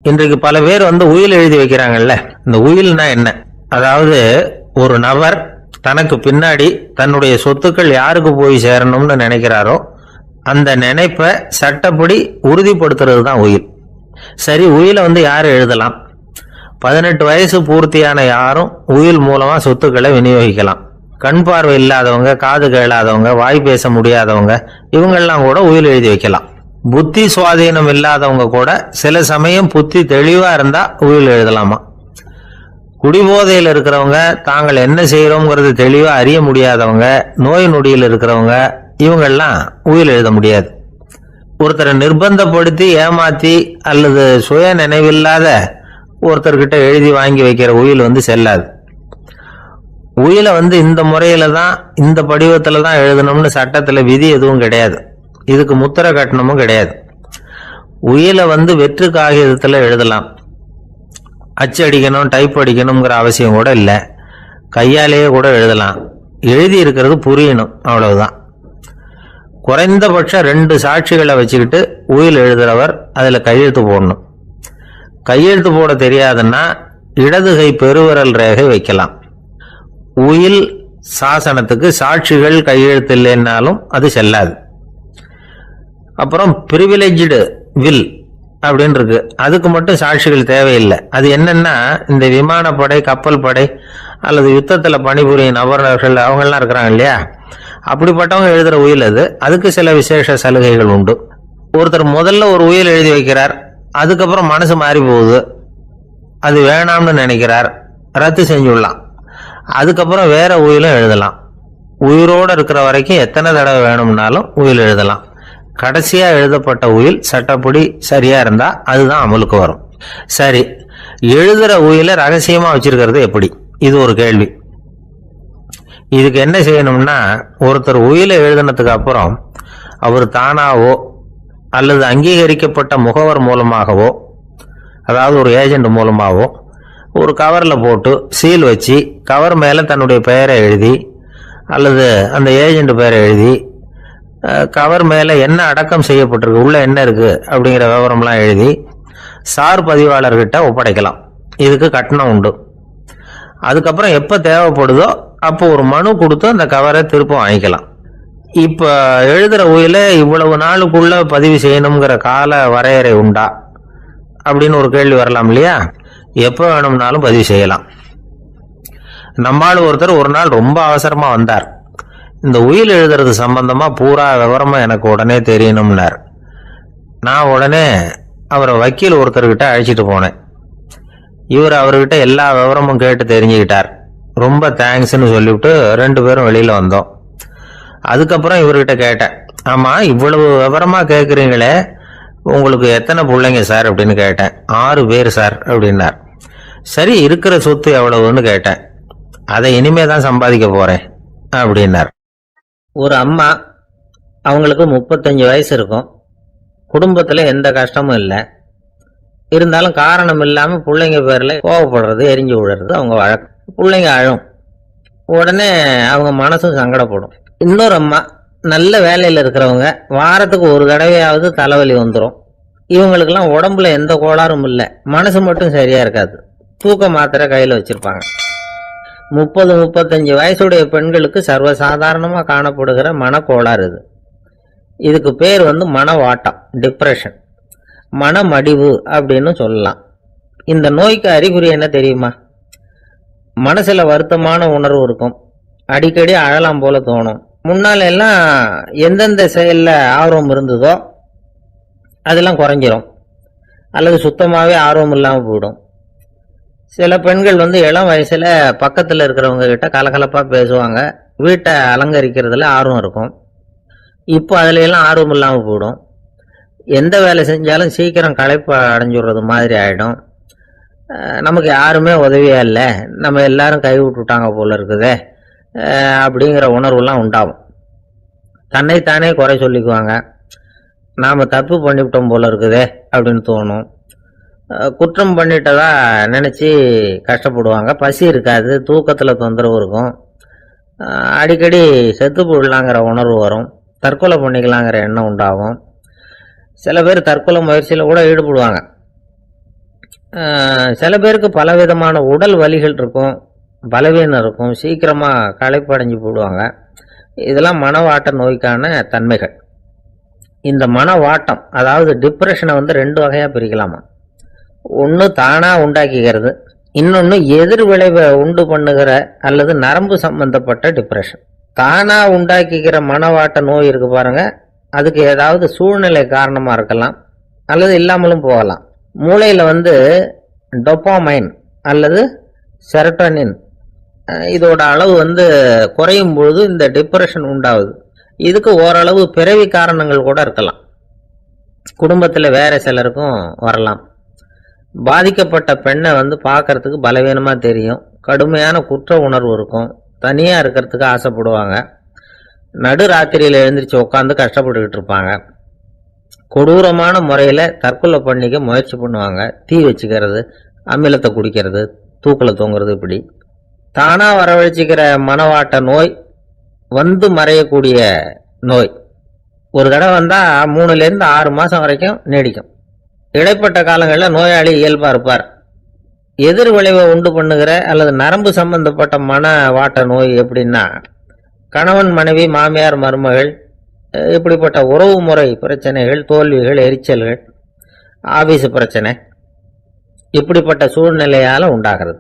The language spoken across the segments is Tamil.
இன்றைக்கு பல பேர் உயில் எழுதி வைக்கிறாங்கல்ல. இந்த உயில்னா என்ன? அதாவது ஒரு நபர் தனக்கு பின்னாடி தன்னுடைய சொத்துக்கள் யாருக்கு போய் சேரணும்னு நினைக்கிறாரோ அந்த நினைப்பை சட்டப்படி உறுதிப்படுத்துறது தான் உயில். சரி, உயிலை யார் எழுதலாம்? 18 வயசு பூர்த்தியான யாரும் உயில் மூலமா சொத்துக்களை விநியோகிக்கலாம். கண் பார்வை இல்லாதவங்க, காது கேளாதவங்க, வாய் பேச முடியாதவங்க, இவங்கெல்லாம் கூட உயில் எழுதி வைக்கலாம். புத்தி சுவாதீனம் இல்லாதவங்க கூட சில சமயம் புத்தி தெளிவா இருந்தா உயில் எழுதலாமா. குடிபோதையில் இருக்கிறவங்க, தாங்கள் என்ன செய்யறோம்ங்கிறது தெளிவா அறிய முடியாதவங்க, நோய் நொடியில் இருக்கிறவங்க, இவங்கெல்லாம் உயில் எழுத முடியாது. ஒருத்தரை நிர்பந்தப்படுத்தி ஏமாத்தி அல்லது சுய நினைவில்லாத ஒருத்தர்கிட்ட எழுதி வாங்கி வைக்கிற உயில் செல்லாது. உயிலை இந்த முறையில தான், இந்த படிவத்துல தான் எழுதணும்னு சட்டத்துல விதி எதுவும் கிடையாது. இதுக்கு முத்திரை கட்டணமும் கிடையாது. உயிலை வெற்று காகிதத்துல எழுதலாம். அச்சு அடிக்கணும், டைப் அடிக்கணுங்கிற அவசியம் கூட இல்லை. கையாலேயே கூட எழுதலாம். எழுதி இருக்கிறது புரியணும், அவ்வளவுதான். குறைந்தபட்சம் 2 சாட்சிகளை வச்சுக்கிட்டு உயில் எழுதுறவர் அதுல கையெழுத்து போடணும். கையெழுத்து போட தெரியாதுன்னா இடது கை பெருவிரல் ரேகை வைக்கலாம். உயில் சாசனத்துக்கு சாட்சிகள் கையெழுத்து இல்லைன்னாலும் அது செல்லாது. அப்புறம் பிரிவிலேஜ்டு வில் அப்படின்னு இருக்கு. அதுக்கு மட்டும் சாட்சிகள் தேவையில்லை. அது என்னன்னா, இந்த விமானப்படை, கப்பல் படை அல்லது யுத்தத்தில் பணிபுரியும் நபர்கள் அவங்கெல்லாம் இருக்கிறாங்க இல்லையா, அப்படிப்பட்டவங்க எழுதுற உயில் அது. அதுக்கு சில விசேஷ சலுகைகள் உண்டு. ஒருத்தர் முதல்ல ஒரு உயில் எழுதி வைக்கிறார், அதுக்கப்புறம் மனசு மாறி போகுது, அது வேணாம்னு நினைக்கிறார், ரத்து செஞ்சுடலாம். அதுக்கப்புறம் வேற உயிலும் எழுதலாம். உயிரோடு இருக்கிற வரைக்கும் எத்தனை தடவை வேணும்னாலும் உயில் எழுதலாம். கடைசியா எழுதப்பட்ட உயில் சட்டப்படி சரியா இருந்தா அதுதான் அமலுக்கு வரும். சரி, எழுதுற உயில ரகசியமா வச்சிருக்கிறது எப்படி? இது ஒரு கேள்வி. இதுக்கு என்ன செய்யணும்னா, ஒருத்தர் உயில எழுதினதுக்கு அப்புறம் அவர் தானாவோ அல்லது அங்கீகரிக்கப்பட்ட முகவர் மூலமாகவோ, அதாவது ஒரு ஏஜென்ட் மூலமாகவோ, ஒரு கவர்ல போட்டு சீல் வச்சு கவர் மேல தன்னுடைய பெயரை எழுதி அல்லது அந்த ஏஜென்ட் பெயரை எழுதி கவர் மேல என்ன அடக்கம் செய்யப்பட்டிருக்கு, உள்ள என்ன இருக்கு அப்படிங்கிற விவரம்லாம் எழுதி சார் பதிவாளர்கிட்ட ஒப்படைக்கலாம். இதுக்கு கட்டணம் உண்டு. அதுக்கப்புறம் எப்ப தேவைப்படுதோ அப்போ ஒரு மனு கொடுத்து அந்த கவரை திரும்ப வாங்கிக்கலாம். இப்ப எழுதுற உயில இவ்வளவு நாளுக்குள்ள பதிவு செய்யணுங்கிற கால வரையறை உண்டா அப்படின்னு ஒரு கேள்வி வரலாம் இல்லையா? எப்ப வேணும்னாலும் பதிவு செய்யலாம். நம்மால் ஒருத்தர் ஒரு நாள் ரொம்ப அவசரமா வந்தார். இந்த உயில் எழுதுறது சம்பந்தமா பூரா விவரமா எனக்கு உடனே தெரியணும்னார். நான் உடனே அவரை வக்கீல் ஒருத்தர்கிட்ட அழைச்சிட்டு போனேன். இவர் அவர்கிட்ட எல்லா விவரமும் கேட்டு தெரிஞ்சுக்கிட்டார். ரொம்ப தேங்க்ஸ்ன்னு சொல்லிவிட்டு 2 பேரும் வெளியில வந்தோம். அதுக்கப்புறம் இவர்கிட்ட கேட்டேன், ஆமா இவ்வளவு விவரமா கேட்குறீங்களே, உங்களுக்கு எத்தனை பிள்ளைங்க சார் அப்படின்னு கேட்டேன். 6 பேர் சார் அப்படின்னார். சரி, இருக்கிற சொத்து எவ்வளவுன்னு கேட்டேன். அதை இனிமே தான் சம்பாதிக்க போறேன் அப்படின்னார். ஒரு அம்மா, அவங்களுக்கு 35 வயசு இருக்கும். குடும்பத்துல எந்த கஷ்டமும் இல்லை. இருந்தாலும் காரணம் இல்லாம பிள்ளைங்க பேர்ல கோவப்படுறது, எரிஞ்சு விடுறது அவங்க வழக்கம். பிள்ளைங்க அழும். உடனே அவங்க மனசும் சங்கடப்படும். இன்னொரு அம்மா, நல்ல வேலையில இருக்கிறவங்க, வாரத்துக்கு ஒரு தடவையாவது தலைவலி வந்துடும். இவங்களுக்கெல்லாம் உடம்புல எந்த கோளாறும் இல்லை, மனசு மட்டும் சரியா இருக்காது. தூக்க மாத்திரை கையில வச்சிருப்பாங்க. 30-35 வயசுடைய பெண்களுக்கு சர்வசாதாரணமா காணப்படுகிற மனக்கோளாறு இது. இதுக்கு பேர் மனவாட்டம், டிப்ரெஷன், மனமடிவு அப்படின்னு சொல்லலாம். இந்த நோய்க்கு அறிகுறி என்ன தெரியுமா? மனசுல வருத்தமான உணர்வு இருக்கும். அடிக்கடி அழலாம் போல தோணும். முன்னால எல்லாம் எந்தெந்த செயல்ல ஆர்வம் இருந்ததோ அதெல்லாம் குறைஞ்சிரும், அல்லது சுத்தமாவே ஆர்வம் இல்லாம போயிடும். சில பெண்கள் இளம் வயசுல பக்கத்துல இருக்கிறவங்க கிட்ட கலகலப்பா பேசுவாங்க, வீட்டை அலங்கரிக்கிறதுல ஆர்வம் இருக்கும். இப்போ அதுல எல்லாம் ஆர்வம் இல்லாம போயிடும். எந்த வேலை செஞ்சாலும் சீக்கிரம் களைப்பு அடைஞ்சுடுறது மாதிரி ஆயிடும். நமக்கு யாருமே உதவியா இல்லை, நம்ம எல்லாரும் கை விட்டுட்டாங்க போல இருக்குதே அப்படிங்கிற உணர்வுலாம் உண்டாகும். தன்னைத்தானே குறை சொல்லிக்குவாங்க. நாம தப்பு பண்ணிவிட்டோம் போல இருக்குதே அப்படின்னு தோணும். குற்றம் பண்ணிட்டதா நினைச்சு கஷ்டப்படுவாங்க. பசி இருக்காது, தூக்கத்துல தொந்தரவு இருக்கும். அடிக்கடி செத்து போடலாங்கிற உணர்வு வரும். தற்கொலை பண்ணிக்கலாங்கிற எண்ணம் உண்டாகும். சில பேர் தற்கொலை முயற்சியில கூட ஈடுபடுவாங்க. சில பேருக்கு பலவிதமான உடல் வலிகள் இருக்கும், பலவீனம் இருக்கும், சீக்கிரமாக களைப்படைஞ்சு போடுவாங்க. இதெல்லாம் மனவாட்ட நோய்க்கான தன்மைகள். இந்த மனவாட்டம் அதாவது டிப்ரெஷனை வந்து 2 வகையாக பிரிக்கலாமா. ஒன்று தானாக உண்டாக்கிக்கிறது, இன்னொன்று எதிர் விளைவை உண்டு பண்ணுகிற அல்லது நரம்பு சம்பந்தப்பட்ட டிப்ரெஷன். தானாக உண்டாக்கிக்கிற மனவாட்ட நோய் இருக்கு பாருங்க, அதுக்கு ஏதாவது சூழ்நிலை காரணமாக இருக்கலாம் அல்லது இல்லாமலும் போகலாம். மூளையில் வந்து டோபாமைன் அல்லது செரட்டோனின் இதோட அளவு வந்து குறையும் பொழுது இந்த டிப்ரெஷன் உண்டாகுது. இதுக்கு ஓரளவு பிறவி காரணங்கள் கூட இருக்கலாம், குடும்பத்தில் வேற சிலருக்கும் வரலாம். பாதிக்கப்பட்ட பெண்ணை வந்து பார்க்கறதுக்கு பலவீனமாக தெரியும், கடுமையான குற்ற உணர்வு இருக்கும், தனியாக இருக்கிறதுக்கு ஆசைப்படுவாங்க, நடு ராத்திரியில் எழுந்திரிச்சு உட்காந்து கஷ்டப்பட்டுக்கிட்டு இருப்பாங்க, கொடூரமான முறையில் தற்கொலை பண்ணிக்க முயற்சி பண்ணுவாங்க, தீ வச்சுக்கிறது, அமிலத்தை குடிக்கிறது, தூக்கில் தொங்குறது. இப்படி தானாக வரவழைச்சிக்கிற மனவாட்ட நோய் வந்து மறையக்கூடிய நோய். ஒரு தடவை வந்தால் 3லேருந்து 6 மாதம் வரைக்கும் நீடிக்கும். இடைப்பட்ட காலங்களில் நோயாளி இயல்பாக இருப்பார். எதிர் விளைவை உண்டு பண்ணுகிற அல்லது நரம்பு சம்பந்தப்பட்ட மனவாட்ட நோய் எப்படின்னா, கணவன் மனைவி மாமியார் மருமகள் இப்படிப்பட்ட உறவு முறை பிரச்சனைகள், தோல்விகள், எரிச்சல்கள், ஆபீஸ் பிரச்சனை, இப்படிப்பட்ட சூழ்நிலையால் உண்டாகிறது.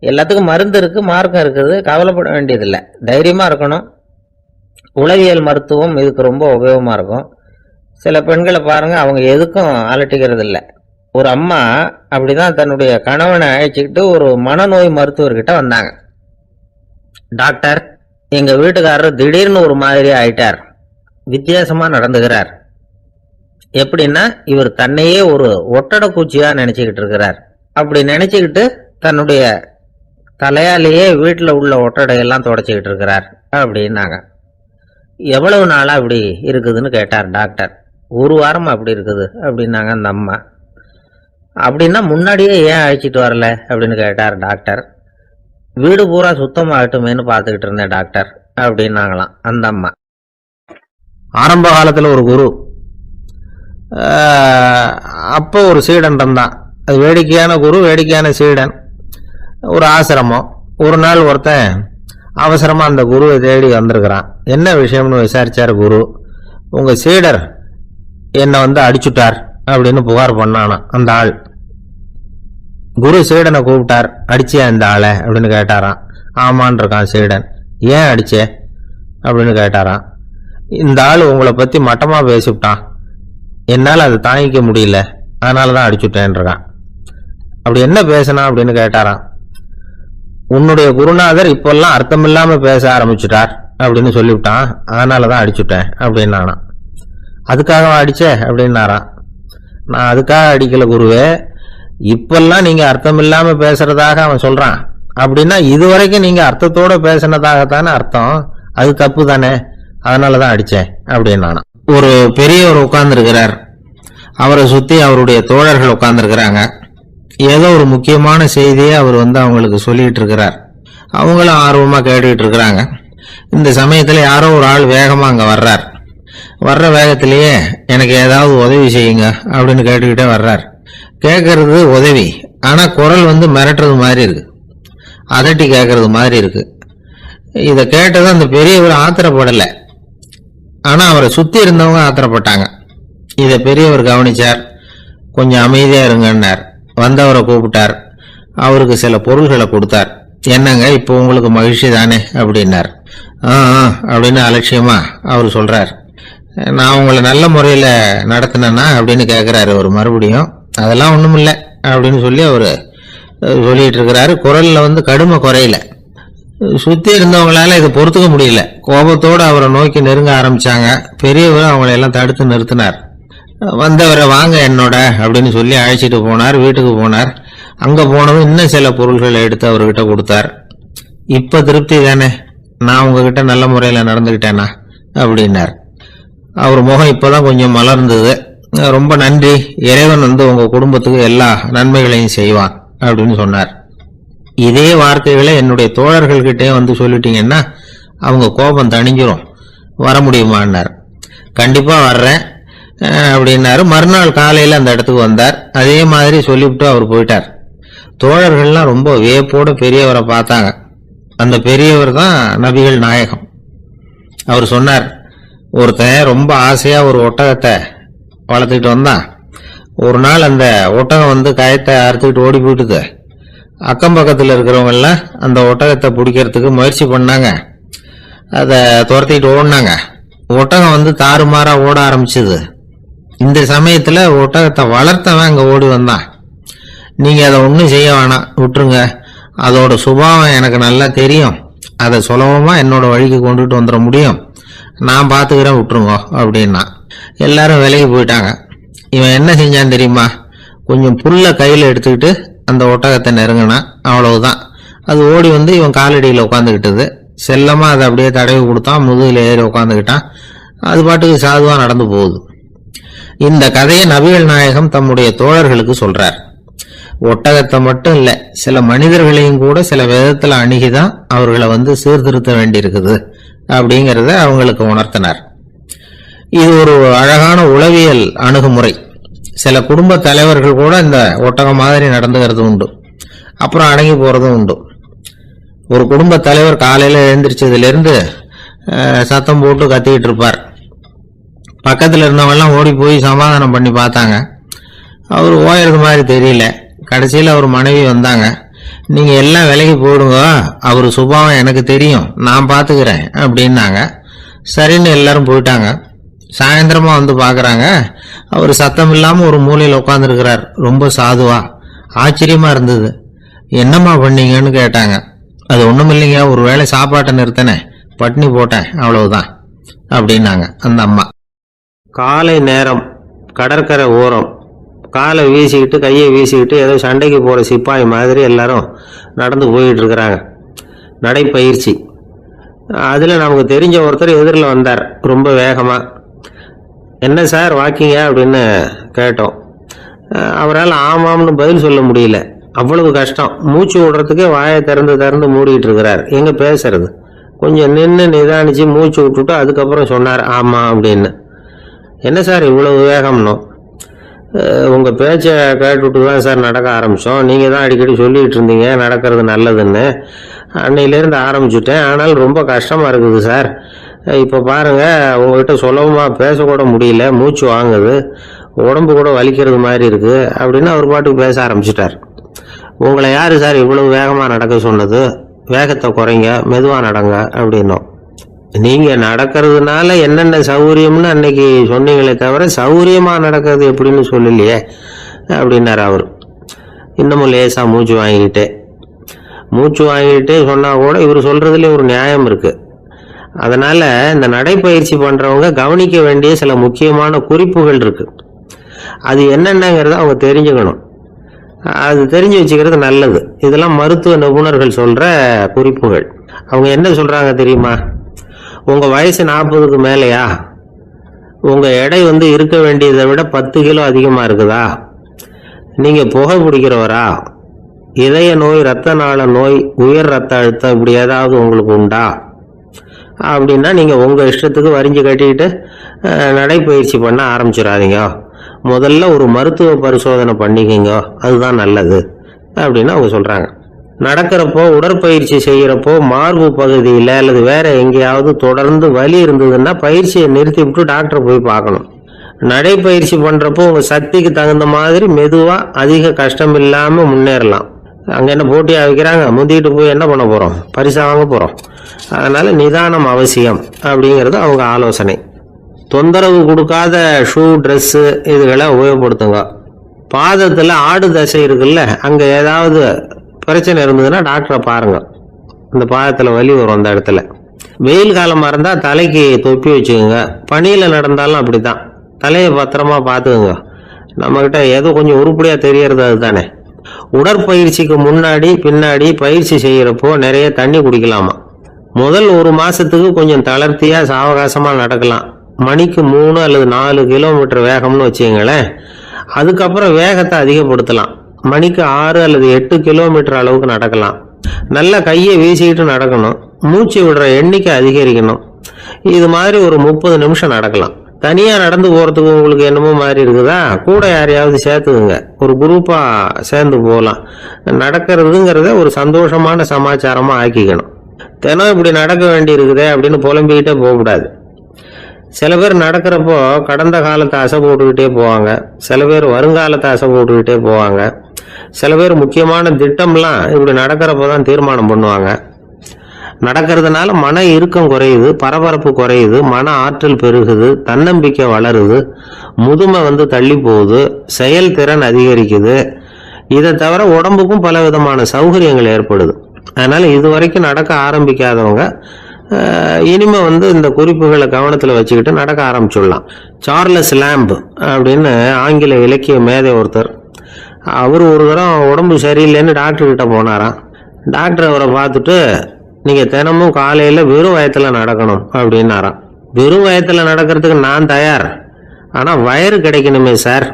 எல்லாத்துக்கும் மருந்து இருக்குது, மார்க்கம் இருக்குது, கவலைப்பட வேண்டியதில்லை, தைரியமாக இருக்கணும். உளவியல் மருத்துவம் இதுக்கு ரொம்ப உபயோகமாக இருக்கும். சில பெண்களை பாருங்க, அவங்க எதுக்கும் அலட்டிக்கிறது இல்லை. ஒரு அம்மா அப்படிதான் தன்னுடைய கணவனை அழைச்சிக்கிட்டு ஒரு மனநோய் மருத்துவர்கிட்ட வந்தாங்க. டாக்டர், எங்க வீட்டுக்காரர் திடீர்னு ஒரு மாதிரி ஆயிட்டார், வித்தியாசமா நடந்துகிறார். எப்படின்னா, இவர் தன்னையே ஒரு ஒட்டடை பூச்சியா நினைச்சுக்கிட்டு இருக்கிறார். அப்படி நினைச்சுக்கிட்டு தன்னுடைய தலையாலேயே வீட்டில் உள்ள ஒட்டடையெல்லாம் தொடச்சிக்கிட்டு இருக்கிறார் அப்படின்னாங்க. எவ்வளவு நாளா அப்படி இருக்குதுன்னு கேட்டார் டாக்டர். 1 வாரம் அப்படி இருக்குது அப்படின்னாங்க அந்த அம்மா. அப்படின்னா முன்னாடியே ஏன் அழைச்சிட்டு வரல அப்படின்னு கேட்டார் டாக்டர். வீடு பூரா சுத்தமாகட்டுமேனு பார்த்துக்கிட்டு இருந்தேன் டாக்டர் அப்படின்னாங்களாம் அந்த அம்மா. ஆரம்ப காலத்தில் ஒரு குரு, அப்போ ஒரு சீடன் இருந்தான். அது வேடிக்கையான குரு, வேடிக்கையான சீடன். ஒரு ஆசிரமம். ஒரு நாள் ஒருத்தன் அவசரமா அந்த குருவை தேடி வந்திருக்கிறான். என்ன விஷயம்னு விசாரிச்சார் குரு. உங்க சீடர் என்னை வந்து அடிச்சுட்டார் அப்படின்னு புகார் பண்ணானா அந்த ஆள். குரு சீடனை கூப்பிட்டார். அடிச்சியா இந்த ஆளை அப்படின்னு கேட்டாராம். ஆமான் இருக்கான் சீடன். ஏன் அடிச்சே அப்படின்னு கேட்டாராம். இந்த ஆள் உங்களை பத்தி மட்டமா பேசிவிட்டான், என்னால் அதை தாங்கிக்க முடியல, அதனாலதான் அடிச்சுட்டேன் இருக்கான். அப்படி என்ன பேசினா அப்படின்னு கேட்டாராம். உன்னுடைய குருநாதர் இப்பெல்லாம் அர்த்தமில்லாம பேச ஆரம்பிச்சுட்டார் அப்படின்னு சொல்லிவிட்டான், அதனாலதான் அடிச்சுட்டேன் அப்படின்னானா. அதுக்காக அடிச்ச அப்படின்னாராம். நான் அதுக்காக அடிக்கல குருவே, இப்பெல்லாம் நீங்க அர்த்தமில்லாம பேசுறதாக அவன் சொல்றான், அப்படின்னா இதுவரைக்கும் நீங்க அர்த்தத்தோட பேசினதாகத்தானே அர்த்தம், அது தப்பு தானே, அதனாலதான் அடிச்சேன் அப்படின்னானா. ஒரு பெரியவர் உட்கார்ந்து இருக்கிறார், அவரை சுத்தி அவருடைய தோழர்கள் உட்கார்ந்து இருக்கிறாங்க. ஏதோ ஒரு முக்கியமான செய்தியை அவர் வந்து அவங்களுக்கு சொல்லிட்டு இருக்கிறார். அவங்களும் ஆர்வமா கேட்டுக்கிட்டு இருக்கிறாங்க. இந்த சமயத்துல யாரோ ஒரு ஆள் வேகமா அங்க வர்றார். வர்ற வேகத்திலேயே எனக்கு ஏதாவது உதவி செய்யுங்க அப்படின்னு கேட்டுக்கிட்டே வர்றார். கேட்கறது உதவி, ஆனா குரல் வந்து மிரட்டுறது மாதிரி இருக்கு, அதட்டி கேட்கறது மாதிரி இருக்கு. இதை கேட்டதும் அந்த பெரியவர் ஆத்திரப்படலை, ஆனா அவரை சுத்தி இருந்தவங்க ஆத்திரப்பட்டாங்க. இதை பெரியவர் கவனிச்சார். கொஞ்சம் அமைதியா இருங்கன்னார். வந்தவரை கூப்பிட்டார். அவருக்கு சில பொருள்களை கொடுத்தார். என்னங்க இப்போ உங்களுக்கு மகிழ்ச்சி தானே அப்படின்னார். அப்படின்னு அலட்சியமா அவர் சொல்றார். நான் உங்களை நல்ல முறையில் நடத்தினேன்னா அப்படின்னு கேட்குறாரு அவர் மறுபடியும். அதெல்லாம் ஒன்றும் இல்லை அப்படின்னு சொல்லி அவர் சொல்லிட்டு இருக்கிறாரு. குரலில் வந்து கடுமை குறையில. சுற்றி இருந்தவங்களால இதை பொறுத்துக்க முடியல. கோபத்தோடு அவரை நோக்கி நெருங்க ஆரம்பிச்சாங்க. பெரியவர் அவங்களை எல்லாம் தடுத்து நிறுத்தினார். வந்தவரை வாங்க என்னோட அப்படின்னு சொல்லி அழைச்சிட்டு போனார். வீட்டுக்கு போனார். அங்க போனதும் இன்னும் சில பொருள்களை எடுத்து அவர்கிட்ட கொடுத்தார். இப்ப திருப்தி தானே, நான் உங்ககிட்ட நல்ல முறையில நடந்துகிட்டேனா அப்படின்னார். அவர் முகம் இப்பதான் கொஞ்சம் மலர்ந்தது. ரொம்ப நன்றி, இறைவன் வந்து உங்க குடும்பத்துக்கு எல்லா நன்மைகளையும் செய்வான் அப்படின்னு சொன்னார். இதே வார்த்தைகளை என்னுடைய தோழர்கள்கிட்டே வந்து சொல்லிட்டீங்கன்னா அவங்க கோபம் தணிஞ்சிரும், வர முடியுமான்னார். கண்டிப்பா வர்றேன், அப்படின்னாரு. மறுநாள் காலையில் அந்த இடத்துக்கு வந்தார். அதே மாதிரி சொல்லிவிட்டு அவர் போயிட்டார். தோழர்கள்லாம் ரொம்ப வியப்போட பெரியவரை பார்த்தாங்க. அந்த பெரியவர் தான் நபிகள் நாயகம். அவர் சொன்னார், ஒருத்தன் ரொம்ப ஆசையா ஒரு ஒட்டகத்தை வளர்த்துக்கிட்டு வந்தான். ஒரு நாள் அந்த ஒட்டகம் வந்து கயத்தை அறுத்துக்கிட்டு ஓடி போயிட்டுது. அக்கம் பக்கத்தில் இருக்கிறவங்க எல்லாம் அந்த ஒட்டகத்தை பிடிக்கிறதுக்கு முயற்சி பண்ணாங்க. அதை துரத்திட்டு ஓடினாங்க. ஒட்டகம் வந்து தாறுமாறா ஓட ஆரம்பிச்சது. இந்த சமயத்துல ஒட்டகத்தை வளர்த்தவன் அங்க ஓடி வந்தான். நீங்க அதை ஒன்றும் செய்ய வேணாம், விட்டுருங்க. அதோட சுபாவம் எனக்கு நல்லா தெரியும். அதை சுலபமா என்னோட வழிக்கு கொண்டுட்டு வந்துட முடியும். நான் பாத்துக்கிறேன், விட்டுருங்க அப்படின்னா. எல்லாரும் விலைக்கு போயிட்டாங்க. இவன் என்ன செஞ்சான் தெரியுமா? கொஞ்சம் புல்ல கையில எடுத்துக்கிட்டு அந்த ஒட்டகத்தை நெருங்கினா, அவ்வளவுதான். அது ஓடி வந்து இவன் காலடியில் உட்காந்துக்கிட்டது. செல்லமா அதை அப்படியே தடவி கொடுத்தான். முதுகில் ஏறி உட்காந்துக்கிட்டான். அது பாட்டுக்கு சாதுவா நடந்து போகுது. இந்த கதையை நபிகள் நாயகம் தம்முடைய தோழர்களுக்கு சொல்றார். ஒட்டகத்தை மட்டும் இல்ல, சில மனிதர்களையும் கூட சில விதத்துல அணுகிதான் அவர்களை வந்து சீர்திருத்த வேண்டியிருக்குது அப்படிங்கறத அவங்களுக்கு உணர்த்தினார். இது ஒரு அழகான உளவியல் அணுகுமுறை. சில குடும்ப தலைவர்கள் கூட இந்த ஒட்டகம் மாதிரி நடந்துகிறது உண்டு. அப்புறம் அடங்கி போறதும் உண்டு. ஒரு குடும்ப தலைவர் காலையில எழுந்திரிச்சதுல இருந்து சத்தம் போட்டு கத்திக்கிட்டு இருப்பார். பக்கத்துல இருந்தவங்க எல்லாம் ஓடி போய் சமாதானம் பண்ணி பார்த்தாங்க. அவர் ஓயறது மாதிரி தெரியல. கடைசியில் அவர் மனைவி வந்தாங்க. நீங்க எல்லாம் விலைக்கு போடுங்க, அவர் சுபாவம் எனக்கு தெரியும், நான் பாத்துக்கிறேன் அப்படின்னாங்க. சரின்னு எல்லாரும் போயிட்டாங்க. சாயந்தரமா வந்து பாக்குறாங்க, அவர் சத்தம் இல்லாம ஒரு மூலையில் உட்காந்துருக்கிறார். ரொம்ப சாதுவா. ஆச்சரியமா இருந்தது. என்னம்மா பண்ணீங்கன்னு கேட்டாங்க. அது ஒண்ணும் இல்லைங்க, ஒரு வேளை சாப்பாட்டை நிறுத்தினேன், பட்னி போட்டேன், அவ்வளவுதான் அப்படின்னாங்க அந்த அம்மா. காலை நேரம், கடற்கரை ஓரம், காலை வீசிக்கிட்டு கையை வீசிக்கிட்டு ஏதோ சண்டைக்கு போற சிப்பாய் மாதிரி எல்லாரும் நடந்து போயிட்டு இருக்கிறாங்க. நடைப்பயிற்சி. அதுல நமக்கு தெரிஞ்ச ஒருத்தர் எதிரில் வந்தார் ரொம்ப வேகமா. என்ன சார் வாக்கிங்க அப்படின்னு கேட்டோம். அவரால் ஆமாம்னு பதில் சொல்ல முடியல. அவ்வளவு கஷ்டம். மூச்சு விடுறதுக்கே வாயை திறந்து மூடிட்டு இருக்கிறார். எங்க பேசுறது? கொஞ்சம் நின்று நிதானிச்சு மூச்சு விட்டுட்டு அதுக்கப்புறம் சொன்னார் ஆமா அப்படின்னு. என்ன சார் இவ்வளவு வேகம்னோ? உங்க பேச்சை கேட்டுவிட்டு தான் சார் நடக்க ஆரம்பிச்சோம். நீங்க தான் அடிக்கடி சொல்லிட்டு இருந்தீங்க நடக்கிறது நல்லதுன்னு. அன்னையிலேருந்து ஆரம்பிச்சுட்டேன். ஆனாலும் ரொம்ப கஷ்டமா இருக்குது சார். இப்போ பாருங்க, உங்ககிட்ட சுலபமா பேசக்கூட முடியல, மூச்சு வாங்குது, உடம்பு கூட வலிக்கிறது மாதிரி இருக்கு அப்படின்னு அவர் பாட்டுக்கு பேச ஆரம்பிச்சிட்டார். உங்களை யாரு சார் இவ்வளவு வேகமா நடக்க சொன்னது? வேகத்தை குறைங்க, மெதுவா நடங்க அப்படின்னோம். நீங்க நடக்கிறதுனால என்னென்ன சௌகரியம்னு அன்னைக்கு சொன்னீங்களே தவிர சௌகரியமா நடக்கிறது எப்படின்னு சொல்லலையே அப்படின்னாரு அவர். இன்னமும் லேசா மூச்சு வாங்கிக்கிட்டே சொன்னா கூட இவர் சொல்றதுல ஒரு நியாயம் இருக்கு. அதனால இந்த நடைப்பயிற்சி பண்றவங்க கவனிக்க வேண்டிய சில முக்கியமான குறிப்புகள் இருக்கு. அது என்னென்னங்கிறத அவங்க தெரிஞ்சுக்கணும். அது தெரிஞ்சு வச்சுக்கிறது நல்லது. இதெல்லாம் மருத்துவ நிபுணர்கள் சொல்ற குறிப்புகள். அவங்க என்ன சொல்றாங்க தெரியுமா? உங்க வயசு 40க்கு மேலையா? உங்க எடை வந்து இருக்க வேண்டியதை விட 10 கிலோ அதிகமா இருக்குதா? நீங்க புகை பிடிக்கிறவரா? இதய நோய், இரத்த நாள நோய், உயர் ரத்த அழுத்தம் இப்படி ஏதாவது உங்களுக்கு உண்டா? அப்படின்னா நீங்க உங்க இஷ்டத்துக்கு வரிஞ்சு கட்டிக்கிட்டு நடைப்பயிற்சி பண்ண ஆரம்பிச்சிடாதீங்க. முதல்ல ஒரு மருத்துவ பரிசோதனை பண்ணிக்கங்க, அதுதான் நல்லது அப்படின்னு அவங்க சொல்றாங்க. நடக்கிறப்போ, உடற்பயிற்சி செய்யறப்போ மார்பு பகுதியில அல்லது வேற எங்கேயாவது தொடர்ந்து வலி இருந்ததுன்னா பயிற்சியை நிறுத்தி விட்டு டாக்டரை போய் பார்க்கணும். நடைப்பயிற்சி பண்றப்போ உங்க சக்திக்கு தகுந்த மாதிரி மெதுவா அதிக கஷ்டம் இல்லாம முன்னேறலாம். அங்க என்ன போட்டியா வைக்கிறாங்க? முந்திக்கிட்டு போய் என்ன பண்ண போறோம்? பரிசா வாங்க போறோம். அதனால நிதானம் அவசியம் அப்படிங்கிறது அவங்க ஆலோசனை. தொந்தரவு கொடுக்காத ஷூ, ட்ரெஸ் இதுகளை உபயோகப்படுத்துங்க. பாதத்துல ஆடு தசை இருக்குல்ல, அங்க ஏதாவது பிரச்சனை இருந்ததுன்னா டாக்டரை பாருங்க. இந்த பாதத்துல வலி வரும் அந்த இடத்துல. வெயில் காலமா இருந்தா தலைக்கு தொப்பி வச்சுக்கோங்க. பனியில நடந்தாலும் அப்படித்தான். தலையை பத்திரமா பார்த்துக்குங்க. நம்ம கிட்ட ஏதோ கொஞ்சம் உருப்படியா தெரியறது அதுதானே. உடற்பயிற்சிக்கு முன்னாடி பின்னாடி பயிற்சி செய்யறப்போ நிறைய தண்ணி குடிக்கலாமா. முதல் 1 மாசத்துக்கு கொஞ்சம் தளர்த்தியா சாவகாசமா நடக்கலாம். மணிக்கு 3 அல்லது 4 கிலோமீட்டர் வேகம்னு வச்சுங்களேன். அதுக்கப்புறம் வேகத்தை அதிகப்படுத்தலாம். மணிக்கு 6 அல்லது 8 கிலோமீட்டர் அளவுக்கு நடக்கலாம். நல்ல கையை வீசிக்கிட்டு நடக்கணும். மூச்சு விடுற எண்ணிக்கை அதிகரிக்கணும். இது மாதிரி ஒரு 30 நிமிஷம் நடக்கலாம். தனியா நடந்து போறதுக்கு உங்களுக்கு என்னமோ மாதிரி இருக்குதா, கூட யாரையாவது சேர்த்துக்குங்க, ஒரு குரூப்பா சேர்ந்து போகலாம். நடக்கிறதுங்கிறத ஒரு சந்தோஷமான சமாச்சாரமா ஆக்கிக்கணும். தினம் இப்படி நடக்க வேண்டி இருக்குதே அப்படின்னு புலம்பிக்கிட்டே போகக்கூடாது. சில பேர் நடக்கிறப்போ கடந்த காலத்தை அசை போட்டுக்கிட்டே போவாங்க, சில பேர் வருங்காலத்தை அசை போட்டுக்கிட்டே போவாங்க, சில பேர் முக்கியமான திட்டம்லாம் இப்படி நடக்கிறப்போ தான் தீர்மானம் பண்ணுவாங்க. நடக்கிறதுனால மன இறுக்கம் குறையுது, பரபரப்பு குறையுது, மன ஆற்றல் பெருகுது, தன்னம்பிக்கை வளருது, முதுமை தள்ளி போகுது, செயல்திறன் அதிகரிக்குது. இதை தவிர உடம்புக்கும் பல விதமான சௌகரியங்கள் ஏற்படுது. அதனால இதுவரைக்கும் நடக்க ஆரம்பிக்காதவங்க இனிமே இந்த குறிப்புகளை கவனத்தில் வச்சுக்கிட்டு நடக்க ஆரம்பிச்சுடலாம். சார்லஸ் லேம்ப் அப்படின்னு ஆங்கில இலக்கிய மேதை ஒருத்தர், அவர் ஒரு தரம் உடம்பு சரியில்லைன்னு டாக்டர் கிட்ட போனாராம். டாக்டர் அவரை பார்த்துட்டு, நீங்க தினமும் காலையில வெறும் வயத்துல நடக்கணும் அப்படின்னாராம். வெறும் வயத்துல நடக்கிறதுக்கு நான் தயார், ஆனா வயிறு கிடைக்கணுமே சார்,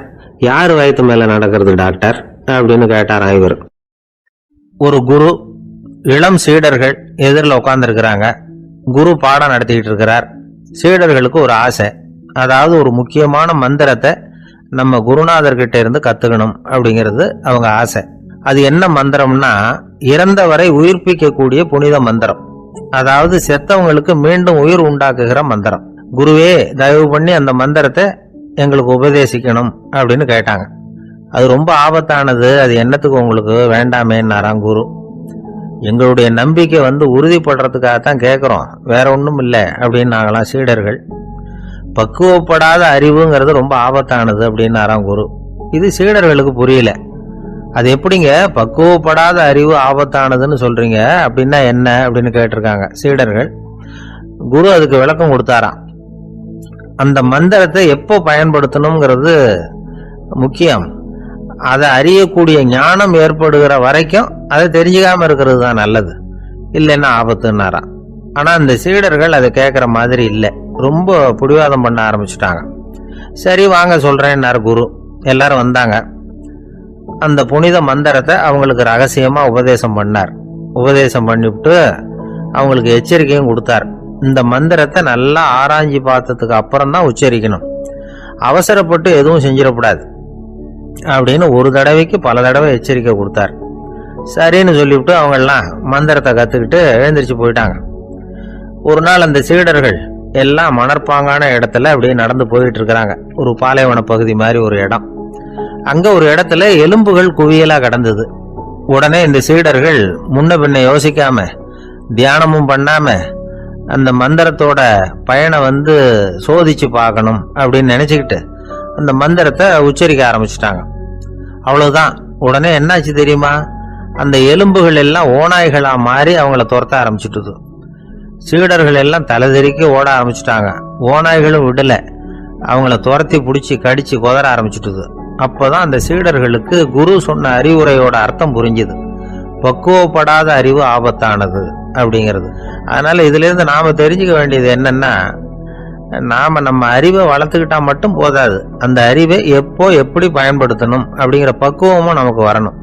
யார் வயத்து மேல நடக்கிறது டாக்டர் அப்படின்னு கேட்டாராம் இவர். ஒரு குரு, இளம் சீடர்கள் எதிரில் உட்கார்ந்துருக்கிறாங்க. குரு பாடம் நடத்திக்கிட்டு இருக்கிறார். சீடர்களுக்கு ஒரு ஆசை, அதாவது ஒரு முக்கியமான மந்திரத்தை நம்ம குருநாதர்கிட்ட இருந்து கத்துக்கணும் அப்படிங்கிறது அவங்க ஆசை. அது என்ன மந்திரம்னா, இறந்தவரை உயிர்ப்பிக்கக்கூடிய புனித மந்திரம், அதாவது செத்தவங்களுக்கு மீண்டும் உயிர் உண்டாக்குகிற மந்திரம். குருவே தயவு பண்ணி அந்த மந்திரத்தை எங்களுக்கு உபதேசிக்கணும் அப்படின்னு கேட்டாங்க. அது ரொம்ப ஆபத்தானது, அது என்னத்துக்கு உங்களுக்கு வேண்டாமேன்னாராம் குரு. எங்களுடைய நம்பிக்கை உறுதிப்படுறதுக்காகத்தான் கேட்குறோம், வேற ஒன்றும் இல்லை அப்படின்னாங்களாம் சீடர்கள். பக்குவப்படாத அறிவுங்கிறது ரொம்ப ஆபத்தானது அப்படின்னாராம் குரு. இது சீடர்களுக்கு புரியல. அது எப்படிங்க பக்குவப்படாத அறிவு ஆபத்தானதுன்னு சொல்றீங்க, அப்படின்னா என்ன அப்படின்னு கேட்டிருக்காங்க சீடர்கள். குரு அதுக்கு விளக்கம் கொடுத்தாராம். அந்த மந்திரத்தை எப்போ பயன்படுத்தணுங்கிறது முக்கியம், அதை அறியக்கூடிய ஞானம் ஏற்படுகிற வரைக்கும் அதை தெரிஞ்சுக்காம இருக்கிறது தான் நல்லது, இல்லைன்னா ஆபத்துன்னாராம். ஆனா அந்த சீடர்கள் அதை கேட்குற மாதிரி இல்லை, ரொம்ப பிடிவாதம் பண்ண ஆரம்பிச்சுட்டாங்க. சரி வாங்க சொல்றேன்னாரு குரு. எல்லாரும் வந்தாங்க. அந்த புனித மந்திரத்தை அவங்களுக்கு ரகசியமா உபதேசம் பண்ணார். உபதேசம் பண்ணிவிட்டு அவங்களுக்கு எச்சரிக்கையும் கொடுத்தார். இந்த மந்திரத்தை நல்லா ஆராய்ச்சி பார்த்ததுக்கு அப்புறம் தான் உச்சரிக்கணும், அவசரப்பட்டு எதுவும் செஞ்சிடக்கூடாது அப்படின்னு ஒரு தடவைக்கு பல தடவை எச்சரிக்கை கொடுத்தார். சரின்னு சொல்லிவிட்டு அவங்கெல்லாம் மந்திரத்தை கத்துக்கிட்டு எழுந்திரிச்சு போயிட்டாங்க. ஒரு நாள் அந்த சீடர்கள் எல்லாம் மணற்பாங்கான இடத்துல அப்படியே நடந்து போயிட்டு இருக்கிறாங்க. ஒரு பாலைவன பகுதி மாதிரி ஒரு இடம். அங்க ஒரு இடத்துல எலும்புகள் குவியலா கிடந்தது. உடனே இந்த சீடர்கள் முன்ன பின்ன யோசிக்காம, தியானமும் பண்ணாம அந்த மந்திரத்தோட பயனை சோதிச்சு பார்க்கணும் அப்படின்னு நினைச்சுக்கிட்டு அந்த மந்திரத்தை உச்சரிக்க ஆரம்பிச்சுட்டாங்க. அவ்வளவுதான். உடனே என்னாச்சு தெரியுமா, அந்த எலும்புகள் எல்லாம் ஓநாய்களா மாறி அவங்கள துரத்த ஆரம்பிச்சுட்டுது. சீடர்கள் எல்லாம் தலைதெறிக்க ஓட ஆரம்பிச்சுட்டாங்க. ஓநாய்களும் விடல, அவங்கள துரத்தி பிடிச்சி கடிச்சு கொதற ஆரம்பிச்சுட்டுது. அப்பதான் அந்த சீடர்களுக்கு குரு சொன்ன அறிவுரையோட அர்த்தம் புரிஞ்சுது. பக்குவப்படாத அறிவு ஆபத்தானது அப்படிங்கிறது. அதனால இதுல இருந்து நாம தெரிஞ்சுக்க வேண்டியது என்னன்னா, நாம நம்ம அறிவை வளர்த்துக்கிட்டா மட்டும் போதாது, அந்த அறிவை எப்போ எப்படி பயன்படுத்தணும் அப்படிங்கிற பக்குவமும் நமக்கு வரணும்.